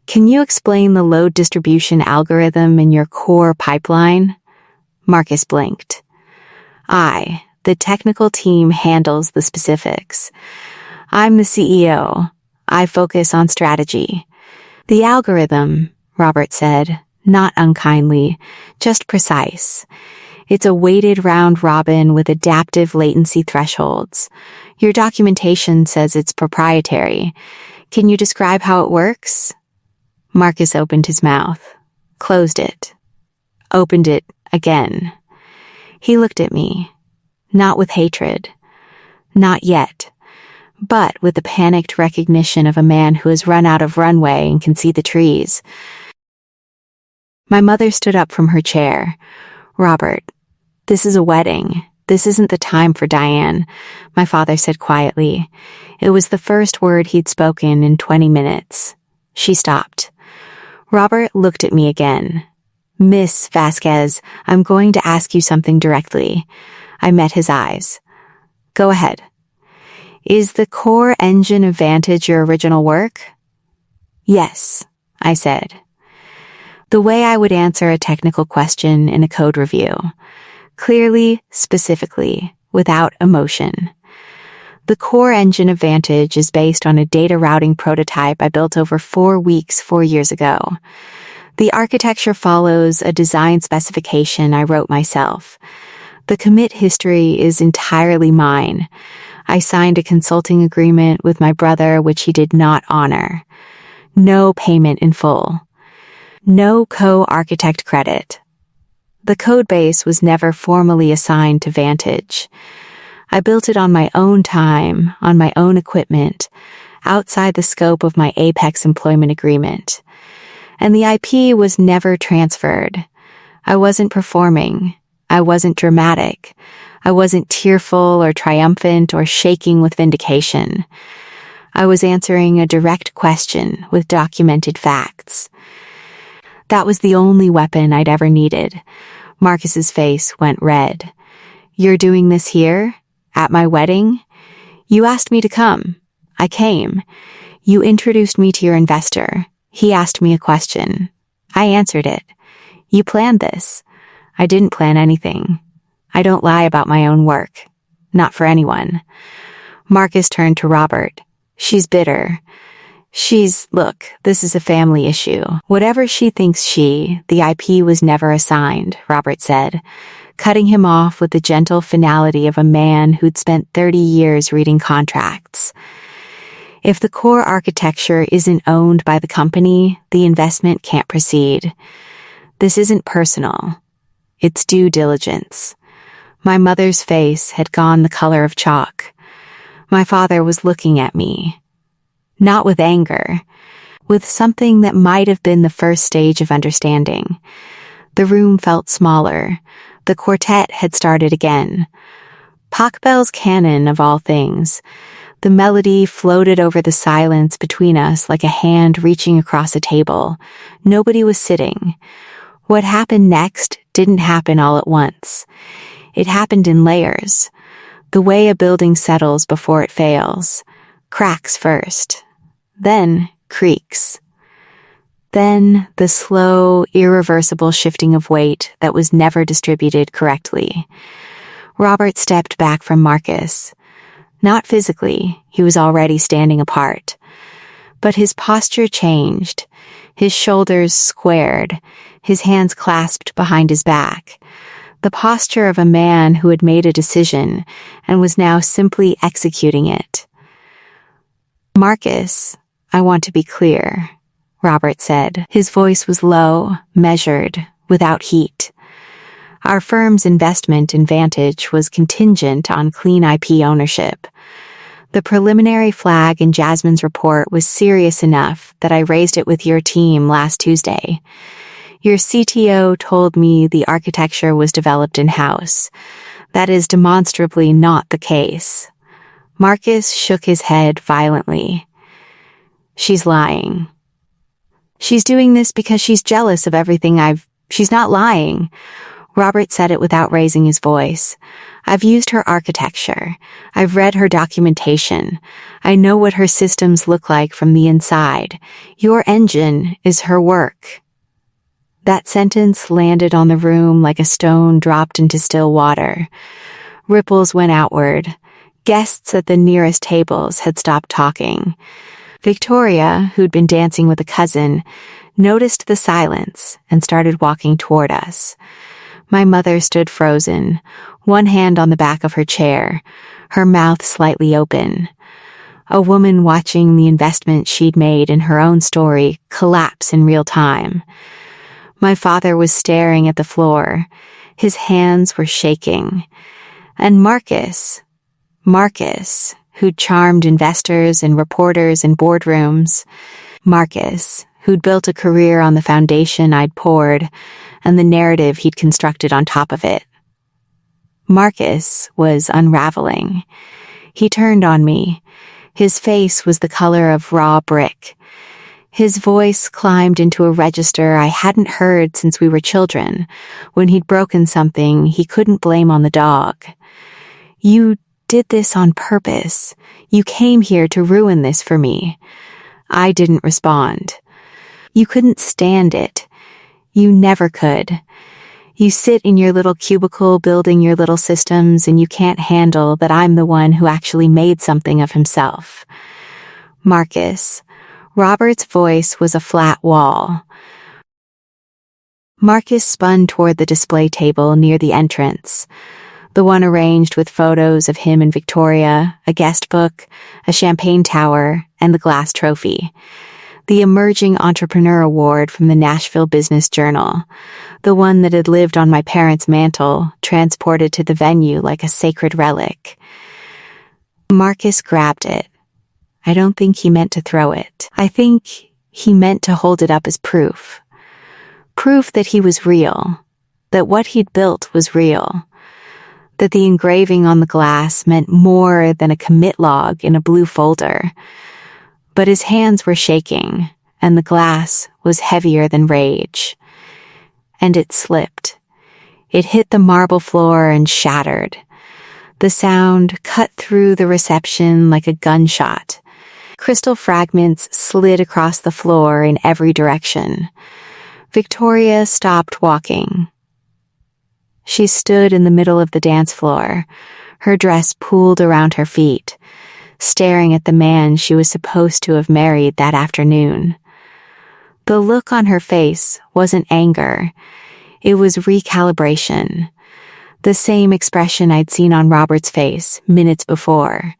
Can you explain the load distribution algorithm in your core pipeline? Marcus blinked. The technical team handles the specifics. I'm the CEO. I focus on strategy. The algorithm, Robert said, not unkindly, just precise. It's a weighted round robin with adaptive latency thresholds. Your documentation says it's proprietary. Can you describe how it works? Marcus opened his mouth, closed it, opened it again. He looked at me, not with hatred, not yet, but with the panicked recognition of a man who has run out of runway and can see the trees. My mother stood up from her chair. Robert, this is a wedding. This isn't the time for Diane, my father said quietly. It was the first word he'd spoken in 20 minutes. She stopped. Robert looked at me again. Miss Vasquez, I'm going to ask you something directly. I met his eyes. Go ahead. Is the core engine of Vantage your original work? Yes, I said. The way I would answer a technical question in a code review. Clearly, specifically, without emotion. The core engine of Vantage is based on a data routing prototype I built over 4 weeks 4 years ago. The architecture follows a design specification I wrote myself. The commit history is entirely mine. I signed a consulting agreement with my brother which he did not honor. No payment in full. No co-architect credit. The codebase was never formally assigned to Vantage. I built it on my own time, on my own equipment, outside the scope of my Apex employment agreement. And the IP was never transferred. I wasn't performing. I wasn't dramatic. I wasn't tearful or triumphant or shaking with vindication. I was answering a direct question with documented facts. That was the only weapon I'd ever needed. Marcus's face went red. "You're doing this here? At my wedding? You asked me to come. I came. You introduced me to your investor. He asked me a question. I answered it. You planned this. I didn't plan anything. I don't lie about my own work. Not for anyone." Marcus turned to Robert. "She's bitter. Look, this is a family issue. Whatever she thinks the IP was never assigned," Robert said, cutting him off with the gentle finality of a man who'd spent 30 years reading contracts. "If the core architecture isn't owned by the company, the investment can't proceed. This isn't personal. It's due diligence." My mother's face had gone the color of chalk. My father was looking at me. Not with anger, with something that might have been the first stage of understanding. The room felt smaller. The quartet had started again. Pockbell's canon of all things. The melody floated over the silence between us like a hand reaching across a table. Nobody was sitting. What happened next didn't happen all at once. It happened in layers. The way a building settles before it fails. Cracks first. Then creaks. Then the slow, irreversible shifting of weight that was never distributed correctly. Robert stepped back from Marcus. Not physically, he was already standing apart. But his posture changed. His shoulders squared, his hands clasped behind his back. The posture of a man who had made a decision and was now simply executing it. "Marcus, I want to be clear," Robert said. His voice was low, measured, without heat. "Our firm's investment in Vantage was contingent on clean IP ownership. The preliminary flag in Jasmine's report was serious enough that I raised it with your team last Tuesday. Your CTO told me the architecture was developed in-house. That is demonstrably not the case." Marcus shook his head violently. "She's lying. She's doing this because she's jealous of everything She's not lying." Robert said it without raising his voice. "I've used her architecture. I've read her documentation. I know what her systems look like from the inside. Your engine is her work." That sentence landed on the room like a stone dropped into still water. Ripples went outward. Guests at the nearest tables had stopped talking. Victoria, who'd been dancing with a cousin, noticed the silence and started walking toward us. My mother stood frozen, one hand on the back of her chair, her mouth slightly open. A woman watching the investment she'd made in her own story collapse in real time. My father was staring at the floor. His hands were shaking. And Marcus, who'd charmed investors and reporters in boardrooms. Marcus, who'd built a career on the foundation I'd poured and the narrative he'd constructed on top of it. Marcus was unraveling. He turned on me. His face was the color of raw brick. His voice climbed into a register I hadn't heard since we were children, when he'd broken something he couldn't blame on the dog. "You did this on purpose. You came here to ruin this for me." I didn't respond. "You couldn't stand it. You never could. You sit in your little cubicle building your little systems, and you can't handle that I'm the one who actually made something of himself. Marcus. Robert's voice was a flat wall. Marcus spun toward the display table near the entrance, the one arranged with photos of him and Victoria, a guest book, a champagne tower, and the glass trophy. The Emerging Entrepreneur Award from the Nashville Business Journal, the one that had lived on my parents' mantle, transported to the venue like a sacred relic. Marcus grabbed it. I don't think he meant to throw it. I think he meant to hold it up as proof. Proof that he was real, that what he'd built was real, that the engraving on the glass meant more than a commit log in a blue folder. But his hands were shaking, and the glass was heavier than rage. And it slipped. It hit the marble floor and shattered. The sound cut through the reception like a gunshot. Crystal fragments slid across the floor in every direction. Victoria stopped walking. She stood in the middle of the dance floor, her dress pooled around her feet, staring at the man she was supposed to have married that afternoon. The look on her face wasn't anger. It was recalibration. The same expression I'd seen on Robert's face minutes before.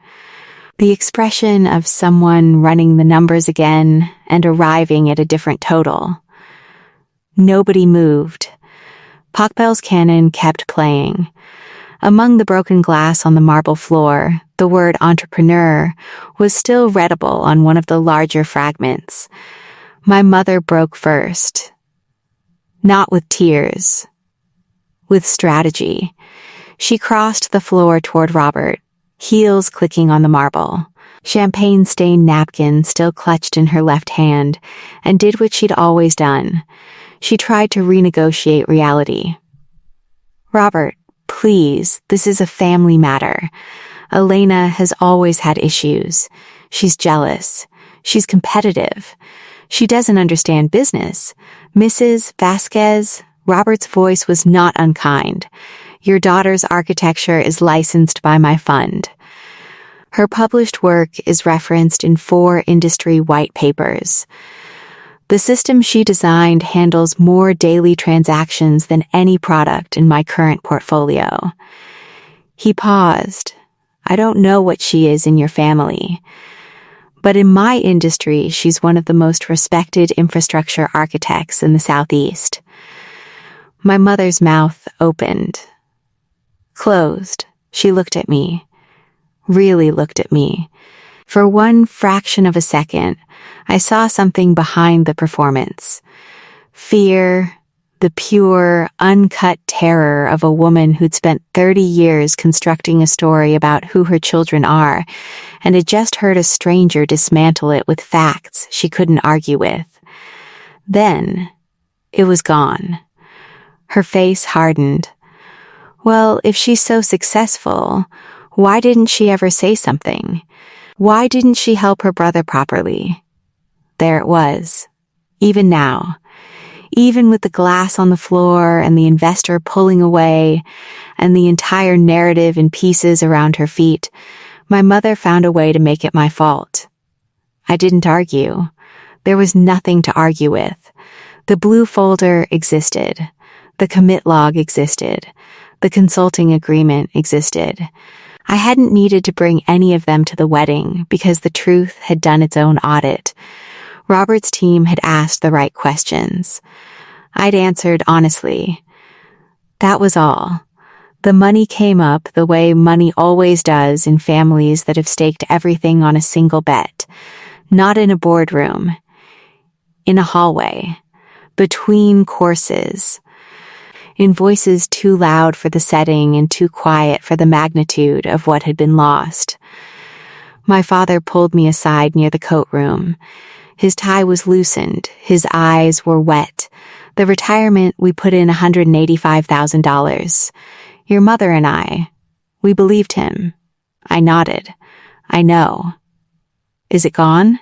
The expression of someone running the numbers again and arriving at a different total. Nobody moved. Pockbell's cannon kept playing. Among the broken glass on the marble floor, the word entrepreneur was still readable on one of the larger fragments. My mother broke first. Not with tears. With strategy. She crossed the floor toward Robert, heels clicking on the marble, champagne-stained napkin still clutched in her left hand, and did what she'd always done. She tried to renegotiate reality. Robert, please, this is a family matter. Elena has always had issues. She's jealous. She's competitive. She doesn't understand business. Mrs. Vasquez, Robert's voice was not unkind. Your daughter's architecture is licensed by my fund. Her published work is referenced in 4 industry white papers. The system she designed handles more daily transactions than any product in my current portfolio. He paused. I don't know what she is in your family, but in my industry, she's one of the most respected infrastructure architects in the Southeast. My mother's mouth opened. Closed. She looked at me. Really looked at me. For one fraction of a second, I saw something behind the performance. Fear, the pure, uncut terror of a woman who'd spent 30 years constructing a story about who her children are, and had just heard a stranger dismantle it with facts she couldn't argue with. Then, it was gone. Her face hardened. Well, if she's so successful, why didn't she ever say something? Why didn't she help her brother properly? There it was. Even now. Even with the glass on the floor and the investor pulling away and the entire narrative in pieces around her feet, my mother found a way to make it my fault. I didn't argue. There was nothing to argue with. The blue folder existed. The commit log existed. The consulting agreement existed. I hadn't needed to bring any of them to the wedding because the truth had done its own audit. Robert's team had asked the right questions. I'd answered honestly. That was all. The money came up the way money always does in families that have staked everything on a single bet. Not in a boardroom. In a hallway. Between courses. In voices too loud for the setting and too quiet for the magnitude of what had been lost. My father pulled me aside near the coat room. His tie was loosened. His eyes were wet. The retirement, we put in $185,000. Your mother and I, we believed him. I nodded. I know. Is it gone?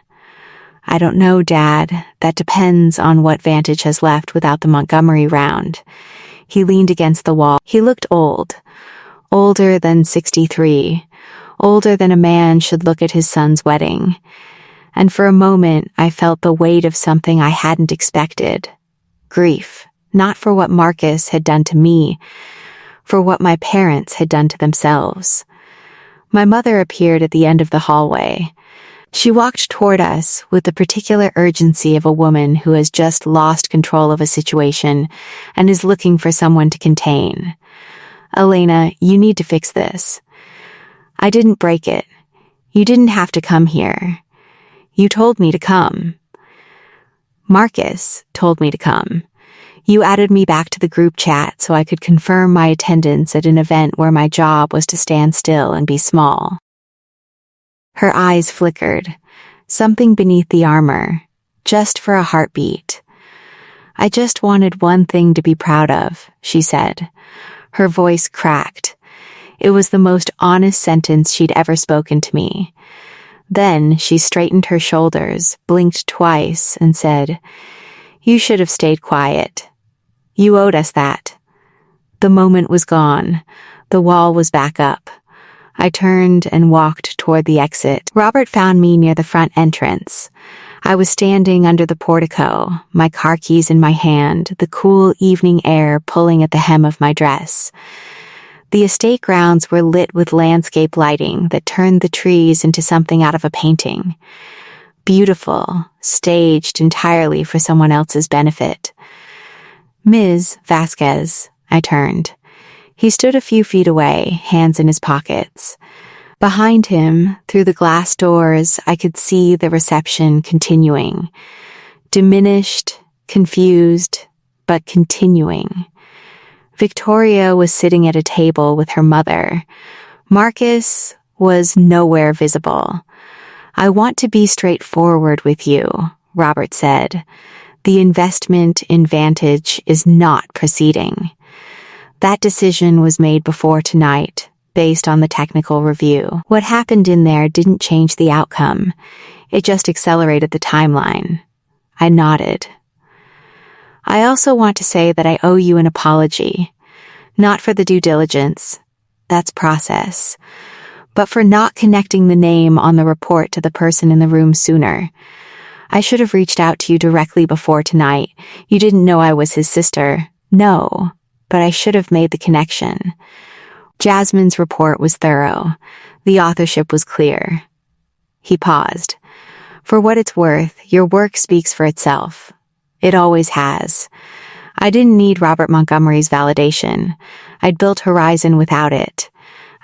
I don't know, Dad. That depends on what Vantage has left without the Montgomery round. He leaned against the wall. He looked old. Older than 63. Older than a man should look at his son's wedding. And for a moment, I felt the weight of something I hadn't expected. Grief. Not for what Marcus had done to me, for what my parents had done to themselves. My mother appeared at the end of the hallway. She walked toward us with the particular urgency of a woman who has just lost control of a situation and is looking for someone to contain. "Elena, you need to fix this. I didn't break it. You didn't have to come here. You told me to come. Marcus told me to come. You added me back to the group chat so I could confirm my attendance at an event where my job was to stand still and be small." Her eyes flickered, something beneath the armor, just for a heartbeat. "I just wanted one thing to be proud of," she said. Her voice cracked. It was the most honest sentence she'd ever spoken to me. Then she straightened her shoulders, blinked twice, and said, "You should have stayed quiet. You owed us that." The moment was gone. The wall was back up. I turned and walked toward the exit. Robert found me near the front entrance. I was standing under the portico, my car keys in my hand, the cool evening air pulling at the hem of my dress. The estate grounds were lit with landscape lighting that turned the trees into something out of a painting. Beautiful, staged entirely for someone else's benefit. "Ms. Vasquez," I turned. He stood a few feet away, hands in his pockets. Behind him, through the glass doors, I could see the reception continuing. Diminished, confused, but continuing. Victoria was sitting at a table with her mother. Marcus was nowhere visible. "I want to be straightforward with you," Robert said. "The investment in Vantage is not proceeding. That decision was made before tonight, based on the technical review. What happened in there didn't change the outcome. It just accelerated the timeline." I nodded. "I also want to say that I owe you an apology. Not for the due diligence. That's process. But for not connecting the name on the report to the person in the room sooner. I should have reached out to you directly before tonight. You didn't know I was his sister. No. But I should have made the connection. Jasmine's report was thorough. The authorship was clear." He paused. "For what it's worth, your work speaks for itself. It always has. I didn't need Robert Montgomery's validation. I'd built Horizon without it.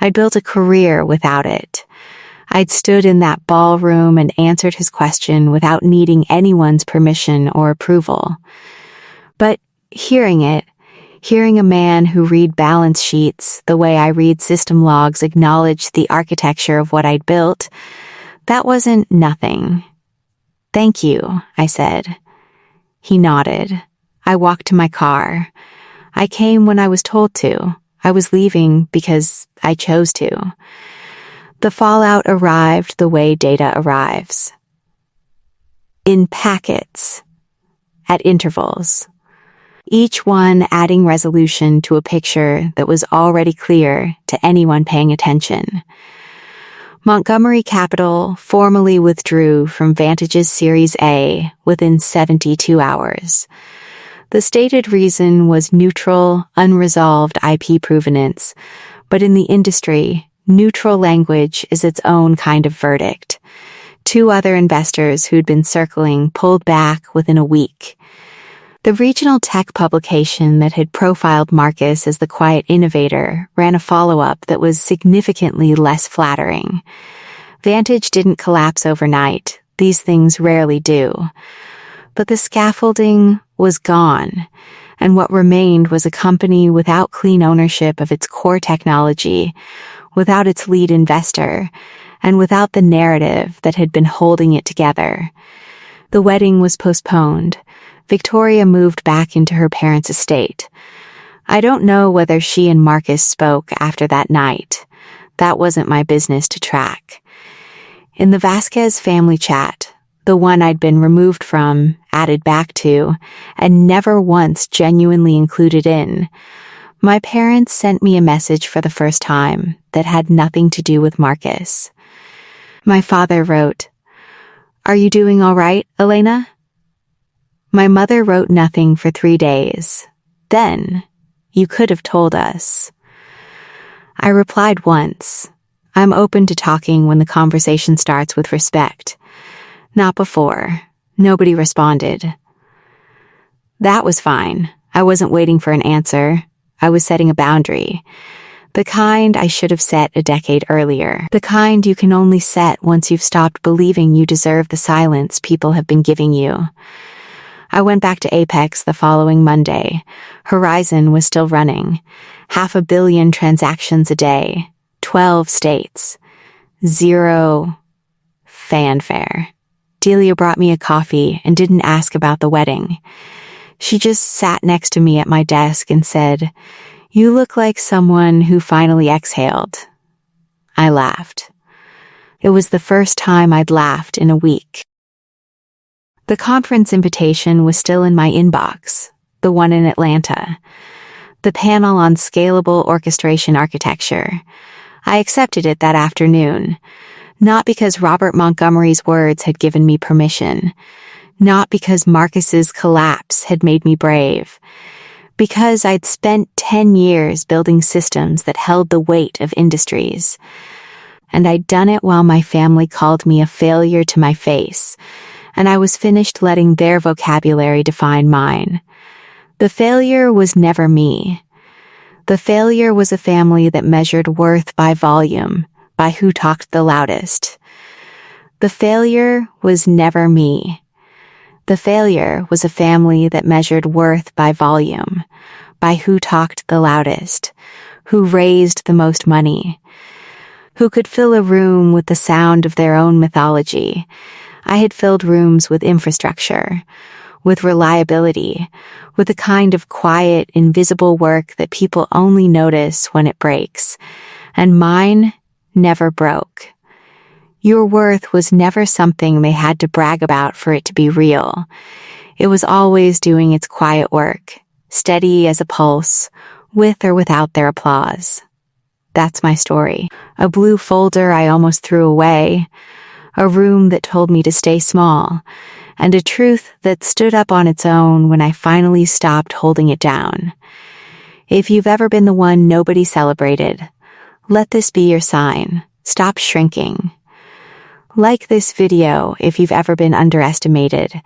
I'd built a career without it. I'd stood in that ballroom and answered his question without needing anyone's permission or approval. But hearing a man who read balance sheets the way I read system logs acknowledge the architecture of what I'd built, that wasn't nothing." "Thank you," I said. He nodded. I walked to my car. I came when I was told to. I was leaving because I chose to. The fallout arrived the way data arrives. In packets. At intervals. Each one adding resolution to a picture that was already clear to anyone paying attention. Montgomery Capital formally withdrew from Vantage's Series A within 72 hours. The stated reason was neutral, unresolved IP provenance, but in the industry, neutral language is its own kind of verdict. 2 other investors who'd been circling pulled back within a week. The regional tech publication that had profiled Marcus as the quiet innovator ran a follow-up that was significantly less flattering. Vantage didn't collapse overnight. These things rarely do. But the scaffolding was gone, and what remained was a company without clean ownership of its core technology, without its lead investor, and without the narrative that had been holding it together. The wedding was postponed. Victoria moved back into her parents' estate. I don't know whether she and Marcus spoke after that night. That wasn't my business to track. In the Vasquez family chat, the one I'd been removed from, added back to, and never once genuinely included in, my parents sent me a message for the first time that had nothing to do with Marcus. My father wrote, "Are you doing all right, Elena?" My mother wrote nothing for 3 days. Then, "You could have told us." I replied once, "I'm open to talking when the conversation starts with respect." Not before. Nobody responded. That was fine. I wasn't waiting for an answer. I was setting a boundary. The kind I should have set a decade earlier. The kind you can only set once you've stopped believing you deserve the silence people have been giving you. I went back to Apex the following Monday. Horizon was still running. 500 million transactions a day. 12 states. 0 fanfare. Delia brought me a coffee and didn't ask about the wedding. She just sat next to me at my desk and said, "You look like someone who finally exhaled." I laughed. It was the first time I'd laughed in a week. The conference invitation was still in my inbox, the one in Atlanta. The panel on scalable orchestration architecture. I accepted it that afternoon, not because Robert Montgomery's words had given me permission, not because Marcus's collapse had made me brave, because I'd spent 10 years building systems that held the weight of industries. And I'd done it while my family called me a failure to my face, and I was finished letting their vocabulary define mine. The failure was never me. The failure was a family that measured worth by volume, by who talked the loudest. The failure was never me. The failure was a family that measured worth by volume, by who talked the loudest, who raised the most money, who could fill a room with the sound of their own mythology. I had filled rooms with infrastructure, with reliability, with the kind of quiet, invisible work that people only notice when it breaks, and mine never broke. Your worth was never something they had to brag about for it to be real. It was always doing its quiet work, steady as a pulse, with or without their applause. That's my story. A blue folder I almost threw away, a room that told me to stay small, and a truth that stood up on its own when I finally stopped holding it down. If you've ever been the one nobody celebrated, let this be your sign. Stop shrinking. Like this video if you've ever been underestimated,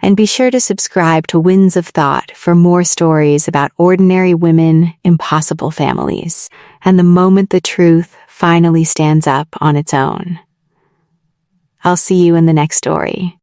and be sure to subscribe to Winds of Thought for more stories about ordinary women, impossible families, and the moment the truth finally stands up on its own. I'll see you in the next story.